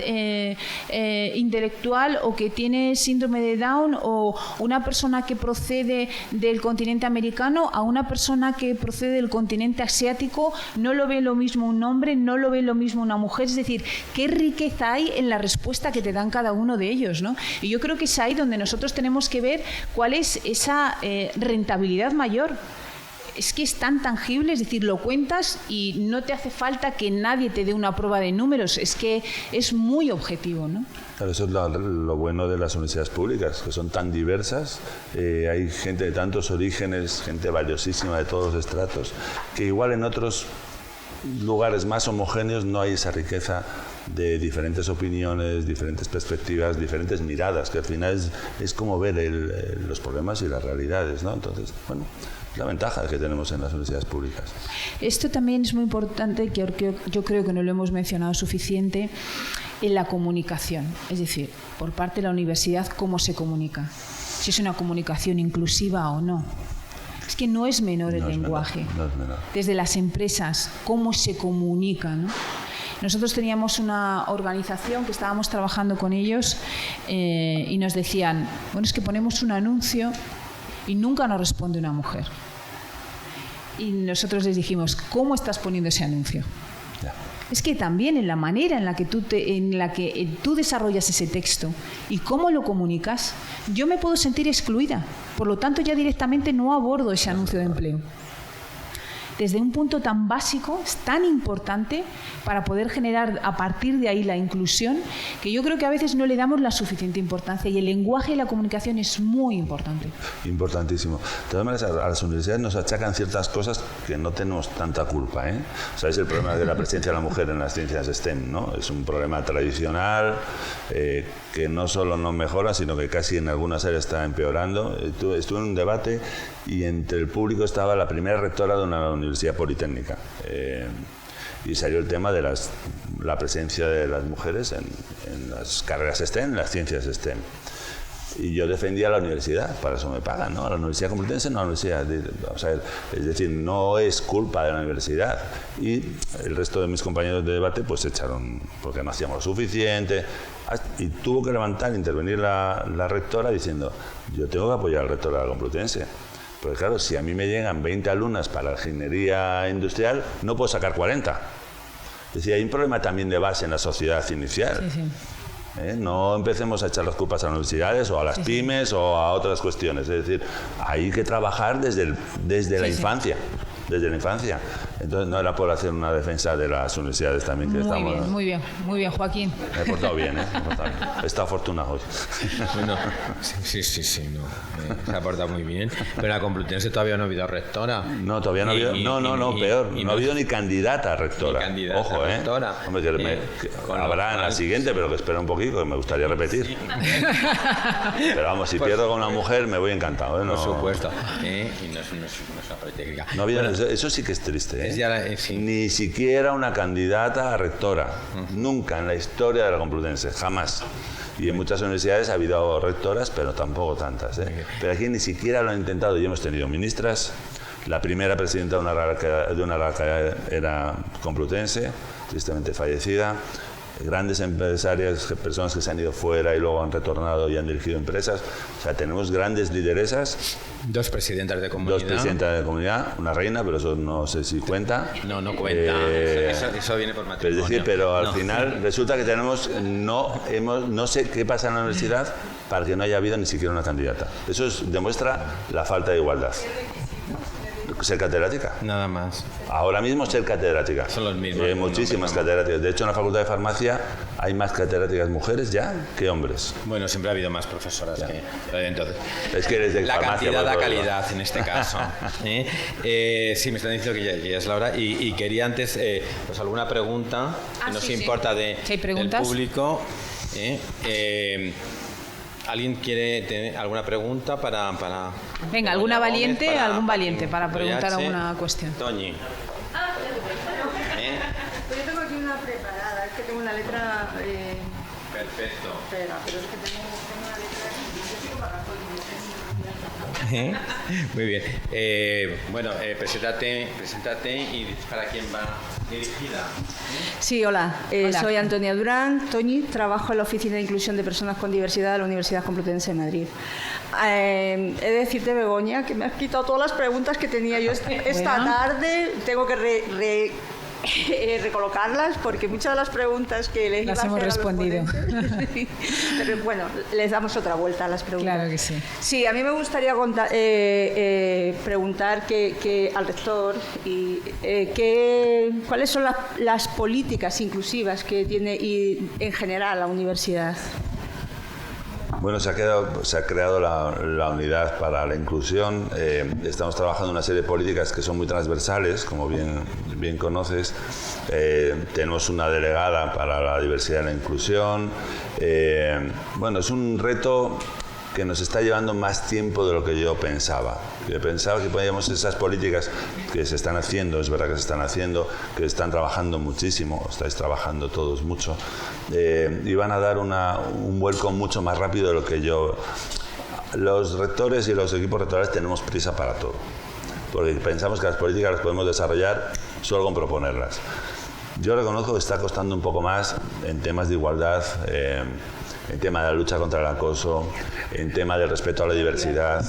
intelectual o que tiene síndrome de Down, o una persona que procede del continente americano a una persona que procede del continente asiático, no lo ve lo mismo un hombre, no lo ve lo mismo una mujer. Es decir, qué riqueza hay en la respuesta que te dan cada uno de ellos, ¿no? Y yo creo que es ahí donde nosotros tenemos que ver cuál es esa rentabilidad mayor. Es que es tan tangible, es decir, lo cuentas y no te hace falta que nadie te dé una prueba de números, es que es muy objetivo, ¿no? Claro, eso es lo bueno de las universidades públicas, que son tan diversas, hay gente de tantos orígenes, gente valiosísima de todos los estratos, que igual en otros lugares más homogéneos no hay esa riqueza de diferentes opiniones, diferentes perspectivas, diferentes miradas, que al final es como ver los problemas y las realidades, ¿no? Entonces, bueno, es la ventaja que tenemos en las universidades públicas. Esto también es muy importante, que yo creo que no lo hemos mencionado suficiente, en la comunicación. Es decir, por parte de la universidad, cómo se comunica. Si es una comunicación inclusiva o no. Es que no es menor el lenguaje. No es menor. Desde las empresas, cómo se comunica, ¿no? Nosotros teníamos una organización que estábamos trabajando con ellos y nos decían, bueno, es que ponemos un anuncio y nunca nos responde una mujer. Y nosotros les dijimos, ¿cómo estás poniendo ese anuncio? Ya. Es que también en la manera en la que tú desarrollas ese texto y cómo lo comunicas, yo me puedo sentir excluida. Por lo tanto, ya directamente no abordo ese anuncio de empleo. Desde un punto tan básico, es tan importante para poder generar a partir de ahí la inclusión, que yo creo que a veces no le damos la suficiente importancia, y el lenguaje y la comunicación es muy importante. Importantísimo. De todas maneras, a las universidades nos achacan ciertas cosas que no tenemos tanta culpa, ¿eh? ¿Sabéis el problema de la presencia de la mujer en las ciencias STEM, ¿no? Es un problema tradicional que no solo no mejora, sino que casi en algunas áreas está empeorando. Estuve en un debate y entre el público estaba la primera rectora de una universidad politécnica. Y salió el tema de la presencia de las mujeres en las carreras STEM, en las ciencias STEM. Y yo defendía a la universidad, para eso me pagan, ¿no? A la Universidad Complutense, no a la universidad. Vamos a ver, es decir, no es culpa de la universidad. Y el resto de mis compañeros de debate pues se echaron, porque no hacíamos lo suficiente. Y tuvo que intervenir la rectora diciendo, yo tengo que apoyar al rector de la Complutense. Porque claro, si a mí me llegan 20 alumnas para la ingeniería industrial, no puedo sacar 40. Es decir, hay un problema también de base en la sociedad inicial. Sí, sí. No empecemos a echar las culpas a las universidades o a las pymes o a otras cuestiones. Es decir, hay que trabajar desde la infancia. Desde la infancia. Entonces no era por hacer una defensa de las universidades también que estamos... Muy bien, Joaquín. Me he portado bien, ¿eh? He estado afortunado hoy. Bueno, sí, no. Se ha portado muy bien. Pero en la Complutense todavía no ha habido rectora. No, todavía no ha habido... peor. No ha habido ni candidata a rectora. Ojo, rectora. Hombre, habrá en la siguiente, pero que espera un poquito, que me gustaría repetir. Sí. Pero vamos, si pierdo con una mujer, me voy encantado, ¿eh? Por supuesto. Y no es una política. No había... Eso sí que es triste, ¿eh? Sí. Ni siquiera una candidata a rectora. Nunca en la historia de la Complutense, jamás. Y en muchas universidades ha habido rectoras, pero tampoco tantas, ¿eh? Pero aquí ni siquiera lo han intentado. Y hemos tenido ministras. La primera presidenta de una RACA era complutense, tristemente fallecida. Grandes empresarias, personas que se han ido fuera y luego han retornado y han dirigido empresas. O sea, tenemos grandes lideresas. 2 presidentas de comunidad. 2 presidentas de comunidad, una reina, pero eso no sé si cuenta. No cuenta. Eso viene por matrimonio. Pero al final resulta que no sé qué pasa en la universidad para que no haya habido ni siquiera una candidata. Eso demuestra la falta de igualdad. Ser catedrática. Nada más. Ahora mismo ser catedrática. Son los mismos. Muchísimas catedráticas. De hecho, en la Facultad de Farmacia hay más catedráticas mujeres ya que hombres. Bueno, siempre ha habido más profesoras que entonces. Es que eres de la farmacia, cantidad da calidad en este caso. Sí, me están diciendo que ya es la hora y quería antes pues alguna pregunta que nos importa del público. ¿Alguien quiere tener alguna pregunta para Venga, algún valiente para preguntar alguna cuestión? Toñi. Pues yo tengo aquí una preparada, es que tengo una letra... Perfecto. Espera, pero es que tengo una letra... Muy bien. Preséntate y para quién va dirigida. Sí, hola. Soy Antonia Durán, Toñi, trabajo en la Oficina de Inclusión de Personas con Diversidad de la Universidad Complutense de Madrid. He de decirte, Begoña, que me has quitado todas las preguntas que tenía yo esta tarde. Tengo que recolocarlas porque muchas de las preguntas que les iba a hacer hemos respondido. Pero bueno, les damos otra vuelta a las preguntas. Claro que sí. Sí, a mí me gustaría preguntar al rector cuáles son las políticas inclusivas que tiene en general la universidad. Bueno, se ha creado la unidad para la inclusión. Estamos trabajando en una serie de políticas que son muy transversales, como bien conoces. Tenemos una delegada para la diversidad y la inclusión. Es un reto que nos está llevando más tiempo de lo que yo pensaba. Yo pensaba que podíamos esas políticas que se están haciendo, es verdad que se están haciendo, que están trabajando muchísimo, estáis trabajando todos mucho, y van a dar un vuelco mucho más rápido de lo que yo... Los rectores y los equipos rectorales tenemos prisa para todo, porque pensamos que las políticas las podemos desarrollar solo con proponerlas. Yo reconozco que está costando un poco más en temas de igualdad, en tema de la lucha contra el acoso, en tema del respeto a la diversidad.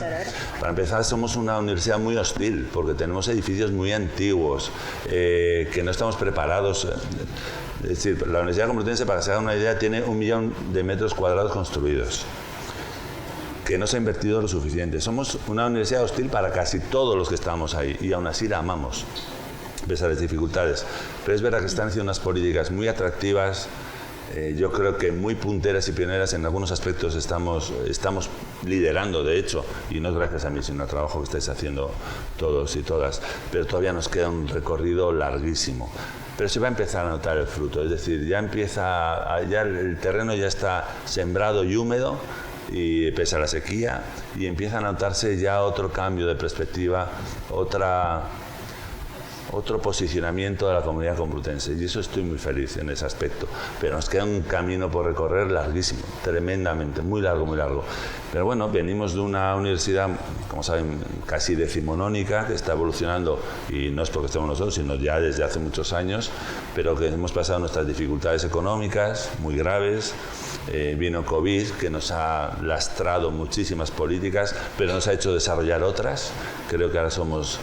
Para empezar, somos una universidad muy hostil, porque tenemos edificios muy antiguos, que no estamos preparados. Es decir, la Universidad Complutense, para que se haga una idea, tiene 1 millón de metros cuadrados construidos, que no se ha invertido lo suficiente. Somos una universidad hostil para casi todos los que estamos ahí, y aún así la amamos, pese a las dificultades. Pero es verdad que están haciendo unas políticas muy atractivas. Yo creo que muy punteras y pioneras en algunos aspectos estamos liderando, de hecho, y no es gracias a mí, sino al trabajo que estáis haciendo todos y todas, pero todavía nos queda un recorrido larguísimo. Pero se va a empezar a notar el fruto, es decir, ya el terreno ya está sembrado y húmedo, y pese a la sequía, y empieza a notarse ya otro cambio de perspectiva, otro posicionamiento de la comunidad complutense, y eso estoy muy feliz en ese aspecto. Pero nos queda un camino por recorrer larguísimo, tremendamente, muy largo. Pero bueno, venimos de una universidad, como saben, casi decimonónica, que está evolucionando, y no es porque estemos nosotros, sino ya desde hace muchos años, pero que hemos pasado nuestras dificultades económicas muy graves. Vino COVID, que nos ha lastrado muchísimas políticas, pero nos ha hecho desarrollar otras. Creo que ahora estamos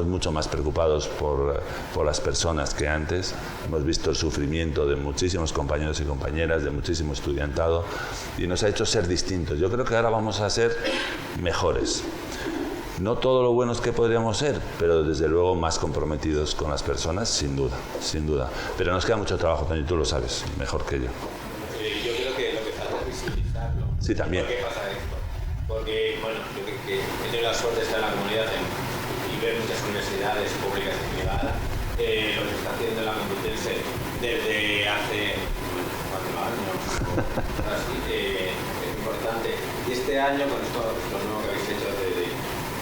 mucho más preocupados por las personas que antes. Hemos visto el sufrimiento de muchísimos compañeros y compañeras, de muchísimo estudiantado, y nos ha hecho ser distintos. Yo creo que ahora vamos a ser mejores. No todo lo buenos que podríamos ser, pero desde luego más comprometidos con las personas, sin duda. Pero nos queda mucho trabajo, Tony, tú lo sabes mejor que yo. Yo creo que lo que falta es visibilizarlo. Sí, también. ¿Por qué pasa esto? Porque, bueno, yo creo que he tenido la suerte de estar en la comunidad y ver muchas universidades públicas y privadas, lo que está haciendo la Complutense desde hace 4 años, así, es importante. Y este año, con esto lo nuevo que habéis hecho de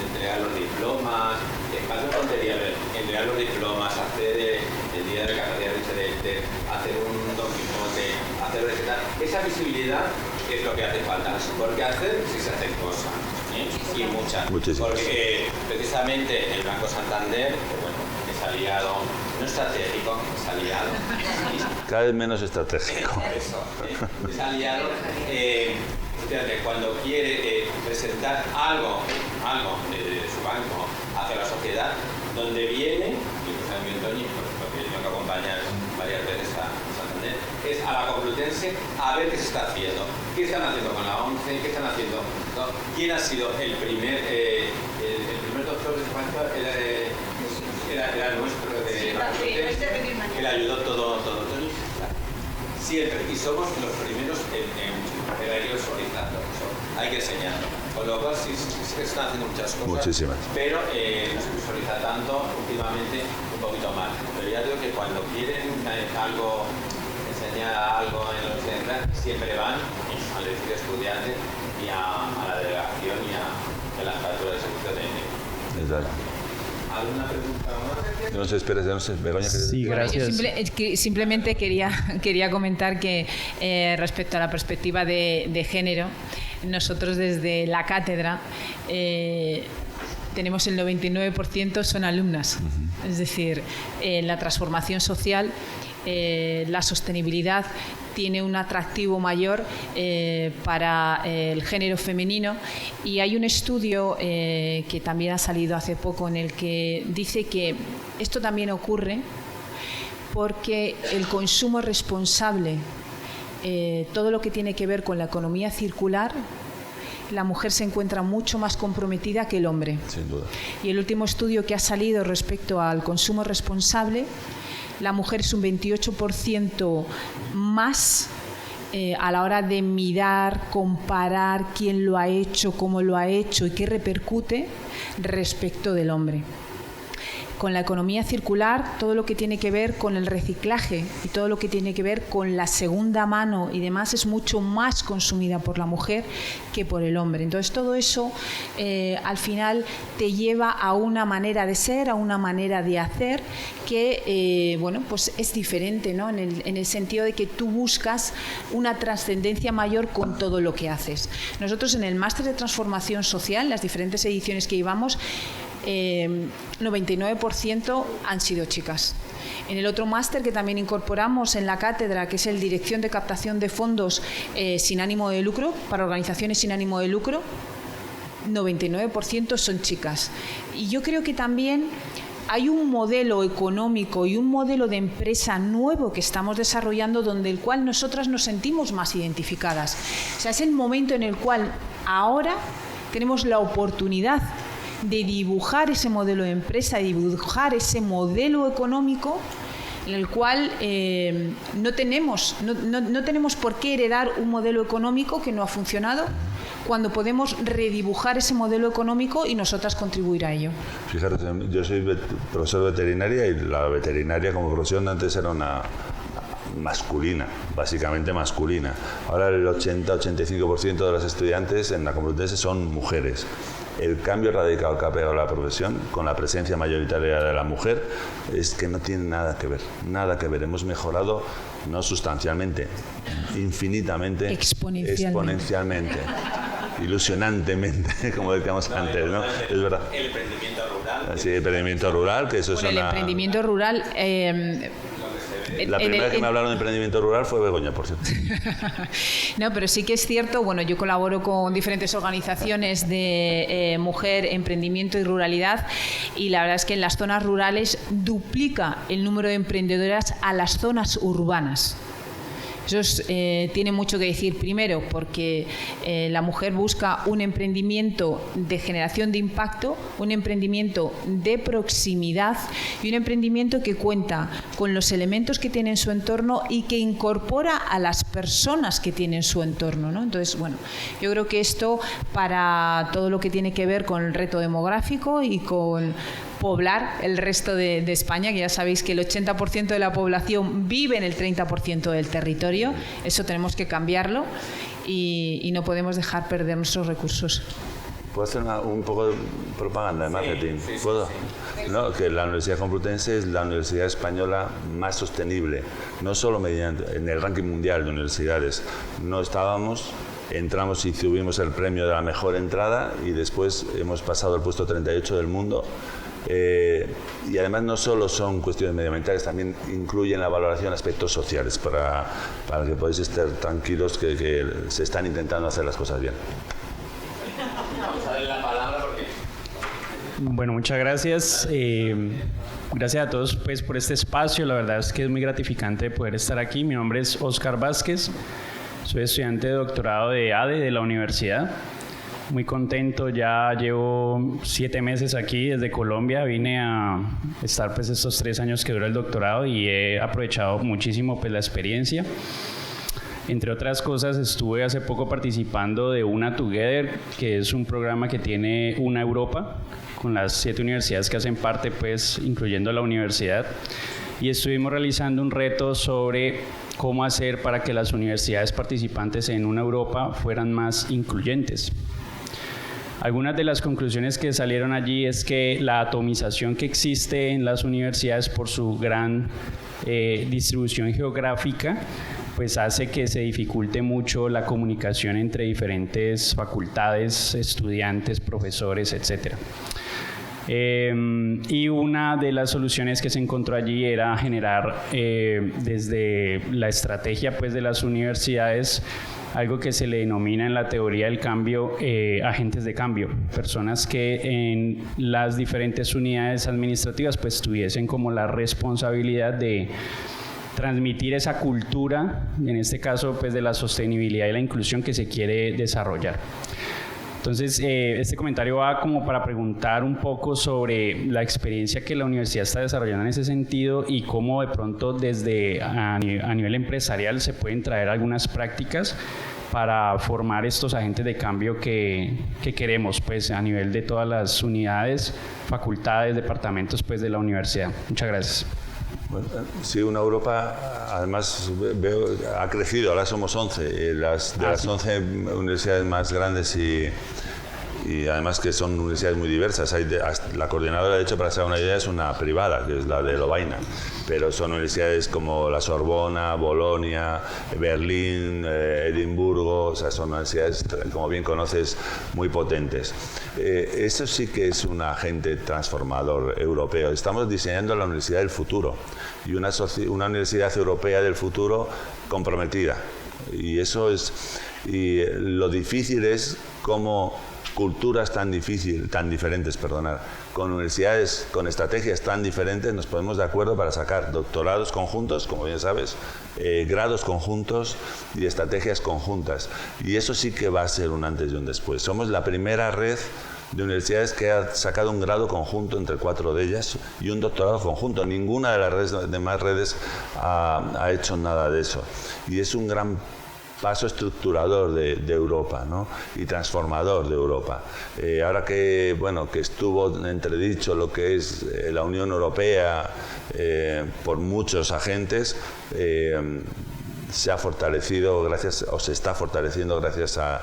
entregar los diplomas, parece una tontería, entregar los diplomas, hacer el día de la capacidad de hacer un Don Quijote, hacer esa visibilidad es lo que hace falta. Porque hacer sí se hacen cosas, y muchas. Muchísimas. Porque precisamente el Banco Santander, que bueno, es aliado, no estratégico, es aliado. Cada vez menos estratégico. Eso, es aliado. Fíjate, cuando quiere presentar algo de su banco hacia la sociedad, donde viene, y también Toñi, porque yo me acompaña varias veces a Santander, es a la Complutense a ver qué se está haciendo. ¿Qué están haciendo con la ONCE? ¿Qué están haciendo? ¿No? ¿Quién ha sido el primer doctor de España? Era el nuestro de la Complutense, que le ayudó todo Toñi. Siempre, y somos los primeros en ir visualizando. Hay que enseñarlo. Con lo cual, sí se están haciendo muchas cosas. Muchísimas. Pero no se visualiza tanto, últimamente un poquito más. Pero ya digo que cuando quieren enseñar algo en la universidad, siempre van al edificio de estudiantes y a la delegación y a la jefatura de servicio técnico. Exacto. ¿Alguna pregunta más? No sé, espera, no sé, Begoña. Sí, gracias. Simplemente quería comentar que respecto a la perspectiva de género, nosotros desde la cátedra tenemos el 99% son alumnas. Es decir, la transformación social, la sostenibilidad tiene un atractivo mayor para el género femenino, y hay un estudio que también ha salido hace poco en el que dice que esto también ocurre porque el consumo responsable, todo lo que tiene que ver con la economía circular, la mujer se encuentra mucho más comprometida que el hombre. Sin duda. Y el último estudio que ha salido respecto al consumo responsable, la mujer es un 28% más a la hora de mirar, comparar quién lo ha hecho, cómo lo ha hecho y qué repercute respecto del hombre. Con la economía circular, todo lo que tiene que ver con el reciclaje y todo lo que tiene que ver con la segunda mano y demás es mucho más consumida por la mujer que por el hombre. Entonces todo eso al final te lleva a una manera de ser, a una manera de hacer que pues es diferente, ¿no? En el sentido de que tú buscas una trascendencia mayor con todo lo que haces. Nosotros en el máster de transformación social, las diferentes ediciones que llevamos, 99% han sido chicas. En el otro máster que también incorporamos en la cátedra, que es el Dirección de Captación de Fondos sin ánimo de lucro, para organizaciones sin ánimo de lucro, 99% son chicas. Y yo creo que también hay un modelo económico y un modelo de empresa nuevo que estamos desarrollando donde el cual nosotras nos sentimos más identificadas. O sea, es el momento en el cual ahora tenemos la oportunidad de dibujar ese modelo de empresa, de dibujar ese modelo económico en el cual no tenemos por qué heredar un modelo económico que no ha funcionado, cuando podemos redibujar ese modelo económico y nosotras contribuir a ello. Fijaros, yo soy profesor de veterinaria y la veterinaria como profesión antes era una masculina, básicamente masculina. Ahora el 80-85% de las estudiantes en la Complutense son mujeres. El cambio radical que ha pegado la profesión con la presencia mayoritaria de la mujer es que no tiene nada que ver, nada que ver. Hemos mejorado no sustancialmente, infinitamente, exponencialmente, ilusionantemente, como decíamos antes, ¿no? Es verdad. El emprendimiento rural. Sí, el emprendimiento rural, que eso es el emprendimiento rural. La primera vez que me hablaron de emprendimiento rural fue Begoña, por cierto. No, pero sí que es cierto, bueno, yo colaboro con diferentes organizaciones de mujer, emprendimiento y ruralidad, y la verdad es que en las zonas rurales duplica el número de emprendedoras a las zonas urbanas. Eso tiene mucho que decir, primero, porque la mujer busca un emprendimiento de generación de impacto, un emprendimiento de proximidad y un emprendimiento que cuenta con los elementos que tiene en su entorno y que incorpora a las personas que tiene en su entorno, ¿no? Entonces, bueno, yo creo que esto, para todo lo que tiene que ver con el reto demográfico y con poblar el resto de España, que ya sabéis que el 80% de la población vive en el 30% del territorio, eso tenemos que cambiarlo y no podemos dejar perder nuestros recursos. ¿Puedo hacer un poco de propaganda de marketing? Sí, ¿Puedo? Sí. No, que la Universidad Complutense es la universidad española más sostenible, no solo en el ranking mundial de universidades. No estábamos entramos y tuvimos el premio de la mejor entrada y después hemos pasado al puesto 38 del mundo. Y además no solo son cuestiones medioambientales, también incluyen la valoración de aspectos sociales para que podáis estar tranquilos que se están intentando hacer las cosas bien. Vamos a darle la palabra porque... Bueno, muchas gracias. Gracias a todos pues, por este espacio. La verdad es que es muy gratificante poder estar aquí. Mi nombre es Óscar Vázquez. Soy estudiante de doctorado de ADE de la universidad. Muy contento, ya llevo 7 meses aquí desde Colombia. Vine a estar pues estos 3 años que dura el doctorado y he aprovechado muchísimo pues la experiencia. Entre otras cosas, estuve hace poco participando de Una Together, que es un programa que tiene Una Europa, con las 7 universidades que hacen parte, pues, incluyendo la universidad. Y estuvimos realizando un reto sobre cómo hacer para que las universidades participantes en Una Europa fueran más incluyentes. Algunas de las conclusiones que salieron allí es que la atomización que existe en las universidades por su gran distribución geográfica pues hace que se dificulte mucho la comunicación entre diferentes facultades, estudiantes, profesores, etc. Y una de las soluciones que se encontró allí era generar desde la estrategia pues, de las universidades algo que se le denomina en la teoría del cambio agentes de cambio, personas que en las diferentes unidades administrativas pues tuviesen como la responsabilidad de transmitir esa cultura, en este caso pues de la sostenibilidad y la inclusión que se quiere desarrollar. Entonces, este comentario va como para preguntar un poco sobre la experiencia que la universidad está desarrollando en ese sentido y cómo de pronto desde a nivel empresarial se pueden traer algunas prácticas para formar estos agentes de cambio que queremos pues, a nivel de todas las unidades, facultades, departamentos pues, de la universidad. Muchas gracias. Bueno, sí, Una Europa, además, veo, ha crecido, ahora somos 11, de las 11 universidades más grandes y además que son universidades muy diversas. La coordinadora, de hecho, para hacer una idea, es una privada, que es la de Lovaina, pero son universidades como la Sorbona, Bolonia, Berlín, Edimburgo, o sea, son universidades, como bien conoces, muy potentes. Eso sí que es un agente transformador europeo. Estamos diseñando la universidad del futuro y una universidad europea del futuro comprometida. Y eso es, y lo difícil es cómo culturas tan diferentes, con universidades, con estrategias tan diferentes, nos ponemos de acuerdo para sacar doctorados conjuntos, como bien sabes, grados conjuntos y estrategias conjuntas. Y eso sí que va a ser un antes y un después. Somos la primera red de universidades que ha sacado un grado conjunto entre 4 de ellas y un doctorado conjunto. Ninguna de las demás redes ha hecho nada de eso. Y es un gran paso estructurador de Europa, ¿no? Y transformador de Europa. Ahora que, bueno, que estuvo entredicho lo que es la Unión Europea por muchos agentes, se ha fortalecido o se está fortaleciendo gracias a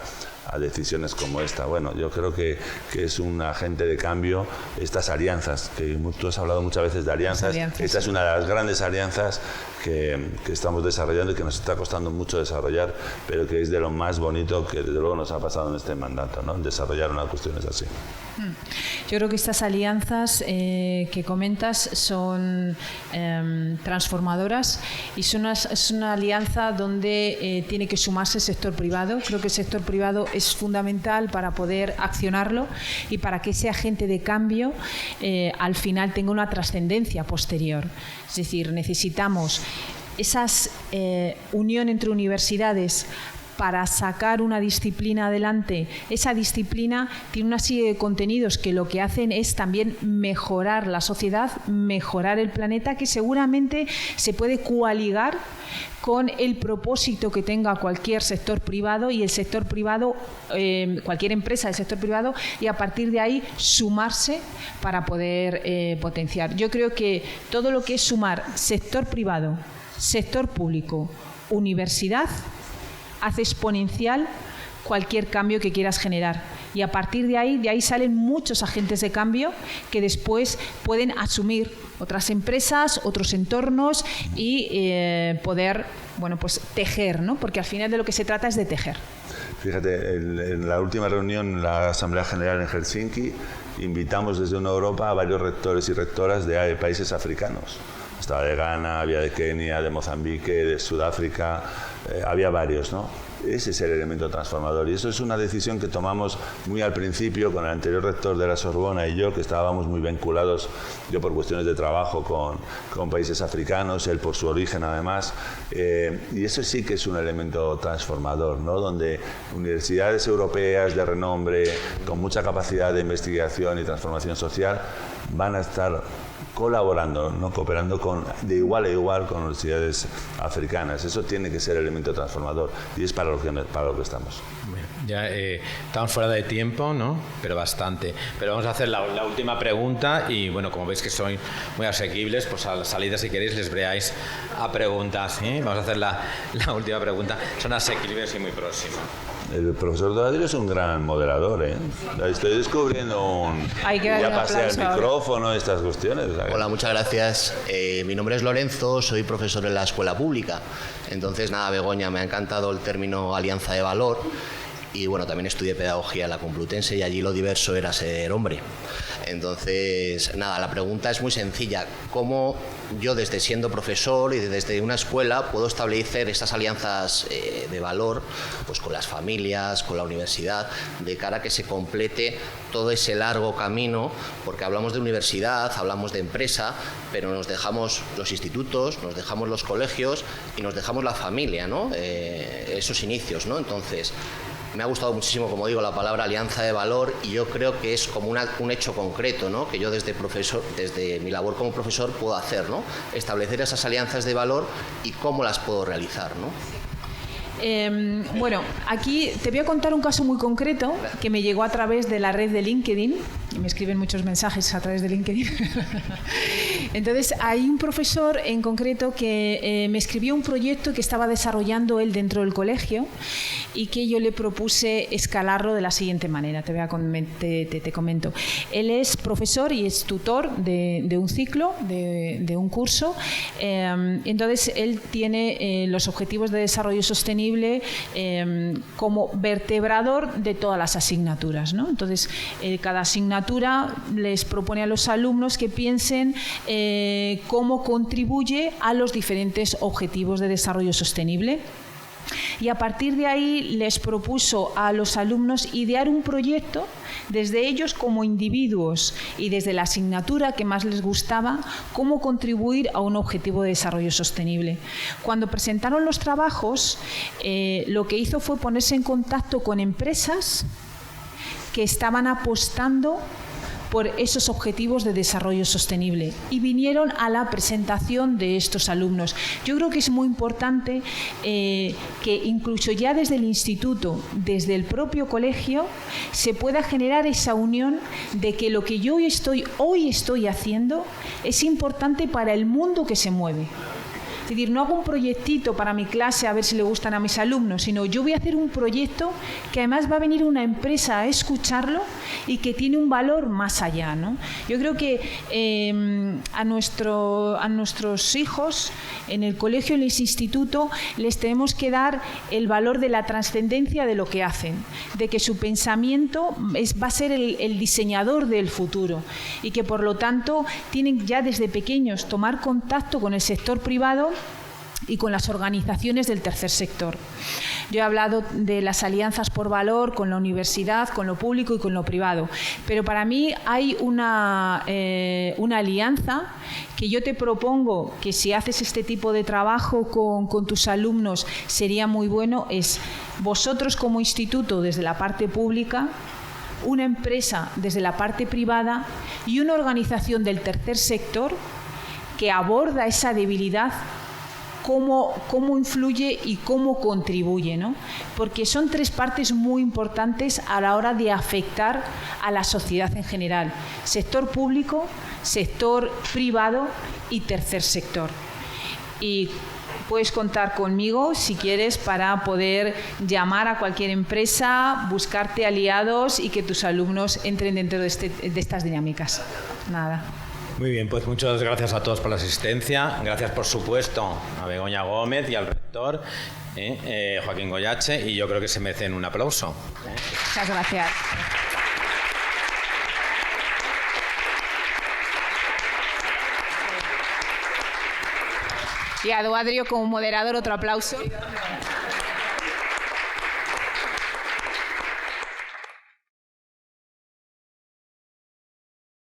decisiones como esta. Bueno, yo creo que es un agente de cambio, estas alianzas, que tú has hablado muchas veces de alianzas. Esta es una de las grandes alianzas que estamos desarrollando y que nos está costando mucho desarrollar, pero que es de lo más bonito que desde luego nos ha pasado en este mandato, ¿no? Desarrollar unas cuestiones así. Yo creo que estas alianzas que comentas son transformadoras y es una alianza donde tiene que sumarse el sector privado. Creo que el sector privado es fundamental para poder accionarlo y para que ese agente de cambio al final tenga una trascendencia posterior. Es decir, necesitamos esa unión entre universidades para sacar una disciplina adelante. Esa disciplina tiene una serie de contenidos que lo que hacen es también mejorar la sociedad, mejorar el planeta, que seguramente se puede coaligar con el propósito que tenga cualquier sector privado y el sector privado, cualquier empresa del sector privado, y a partir de ahí sumarse para poder potenciar. Yo creo que todo lo que es sumar sector privado, sector público, universidad, hace exponencial cualquier cambio que quieras generar. Y a partir de ahí salen muchos agentes de cambio que después pueden asumir otras empresas, otros entornos y poder, bueno, pues tejer, ¿no? Porque al final de lo que se trata es de tejer. Fíjate, en la última reunión en la Asamblea General en Helsinki, invitamos desde una Europa a varios rectores y rectoras de países africanos. Estaba de Ghana, había de Kenia, de Mozambique, de Sudáfrica, había varios, ¿no? Ese es el elemento transformador y eso es una decisión que tomamos muy al principio con el anterior rector de la Sorbona y yo, que estábamos muy vinculados, yo por cuestiones de trabajo con países africanos, él por su origen además, y eso sí que es un elemento transformador, ¿no? Donde universidades europeas de renombre, con mucha capacidad de investigación y transformación social, van a estar colaborando, ¿no? Cooperando de igual a igual con universidades africanas. Eso tiene que ser el elemento transformador y es para lo que estamos. Bueno, ya estamos fuera de tiempo, ¿no? Pero bastante. Pero vamos a hacer la última pregunta y, bueno, como veis que sois muy asequibles, pues a la salida, si queréis, les breáis a preguntas, ¿eh? Vamos a hacer la última pregunta. Son asequibles y muy próximas. El profesor Donadrio es un gran moderador, ¿eh? Estoy descubriendo ya pasé al micrófono, estas cuestiones. Hola, muchas gracias. Mi nombre es Lorenzo, soy profesor en la escuela pública. Entonces, nada, Begoña, me ha encantado el término alianza de valor. Y bueno, también estudié pedagogía en la Complutense y allí lo diverso era ser hombre. Entonces, nada, la pregunta es muy sencilla. ¿Cómo yo, desde siendo profesor y desde una escuela, puedo establecer estas alianzas de valor pues con las familias, con la universidad, de cara a que se complete todo ese largo camino? Porque hablamos de universidad, hablamos de empresa, pero nos dejamos los institutos, nos dejamos los colegios y nos dejamos la familia, ¿no? Esos inicios, ¿no? Entonces, me ha gustado muchísimo, como digo, la palabra alianza de valor y yo creo que es como un hecho concreto, ¿no? Que yo desde mi labor como profesor puedo hacer, ¿no? Establecer esas alianzas de valor y cómo las puedo realizar, ¿no? Bueno, aquí te voy a contar un caso muy concreto que me llegó a través de la red de LinkedIn. Y me escriben muchos mensajes a través de LinkedIn. Entonces, hay un profesor en concreto que me escribió un proyecto que estaba desarrollando él dentro del colegio y que yo le propuse escalarlo de la siguiente manera. Te comento. Él es profesor y es tutor de un ciclo, de un curso. Entonces, él tiene los objetivos de desarrollo sostenible como vertebrador de todas las asignaturas, ¿no? Entonces, cada asignatura les propone a los alumnos que piensen cómo contribuye a los diferentes objetivos de desarrollo sostenible. Y a partir de ahí les propuso a los alumnos idear un proyecto desde ellos como individuos y desde la asignatura que más les gustaba, cómo contribuir a un objetivo de desarrollo sostenible. Cuando presentaron los trabajos, lo que hizo fue ponerse en contacto con empresas que estaban apostando por esos objetivos de desarrollo sostenible y vinieron a la presentación de estos alumnos. Yo creo que es muy importante que incluso ya desde el instituto, desde el propio colegio, se pueda generar esa unión de que lo que yo hoy estoy haciendo es importante para el mundo que se mueve. Es decir, no hago un proyectito para mi clase a ver si le gustan a mis alumnos, sino yo voy a hacer un proyecto que además va a venir una empresa a escucharlo y que tiene un valor más allá, ¿no? Yo creo que a nuestros hijos en el colegio, en el instituto, les tenemos que dar el valor de la trascendencia de lo que hacen, de que su pensamiento va a ser el diseñador del futuro y que por lo tanto tienen ya desde pequeños tomar contacto con el sector privado y con las organizaciones del tercer sector. Yo he hablado de las alianzas por valor con la universidad, con lo público y con lo privado, pero para mí hay una alianza que yo te propongo que si haces este tipo de trabajo con tus alumnos sería muy bueno, es vosotros como instituto desde la parte pública, una empresa desde la parte privada y una organización del tercer sector que aborda esa debilidad, cómo influye y cómo contribuye, ¿no? Porque son tres partes muy importantes a la hora de afectar a la sociedad en general: sector público, sector privado y tercer sector. Y puedes contar conmigo si quieres para poder llamar a cualquier empresa, buscarte aliados y que tus alumnos entren dentro de estas dinámicas. Nada. Muy bien, pues muchas gracias a todos por la asistencia. Gracias, por supuesto, a Begoña Gómez y al rector, Joaquín Goyache, y yo creo que se merecen un aplauso. Muchas gracias. Y a Eduardo como moderador, otro aplauso.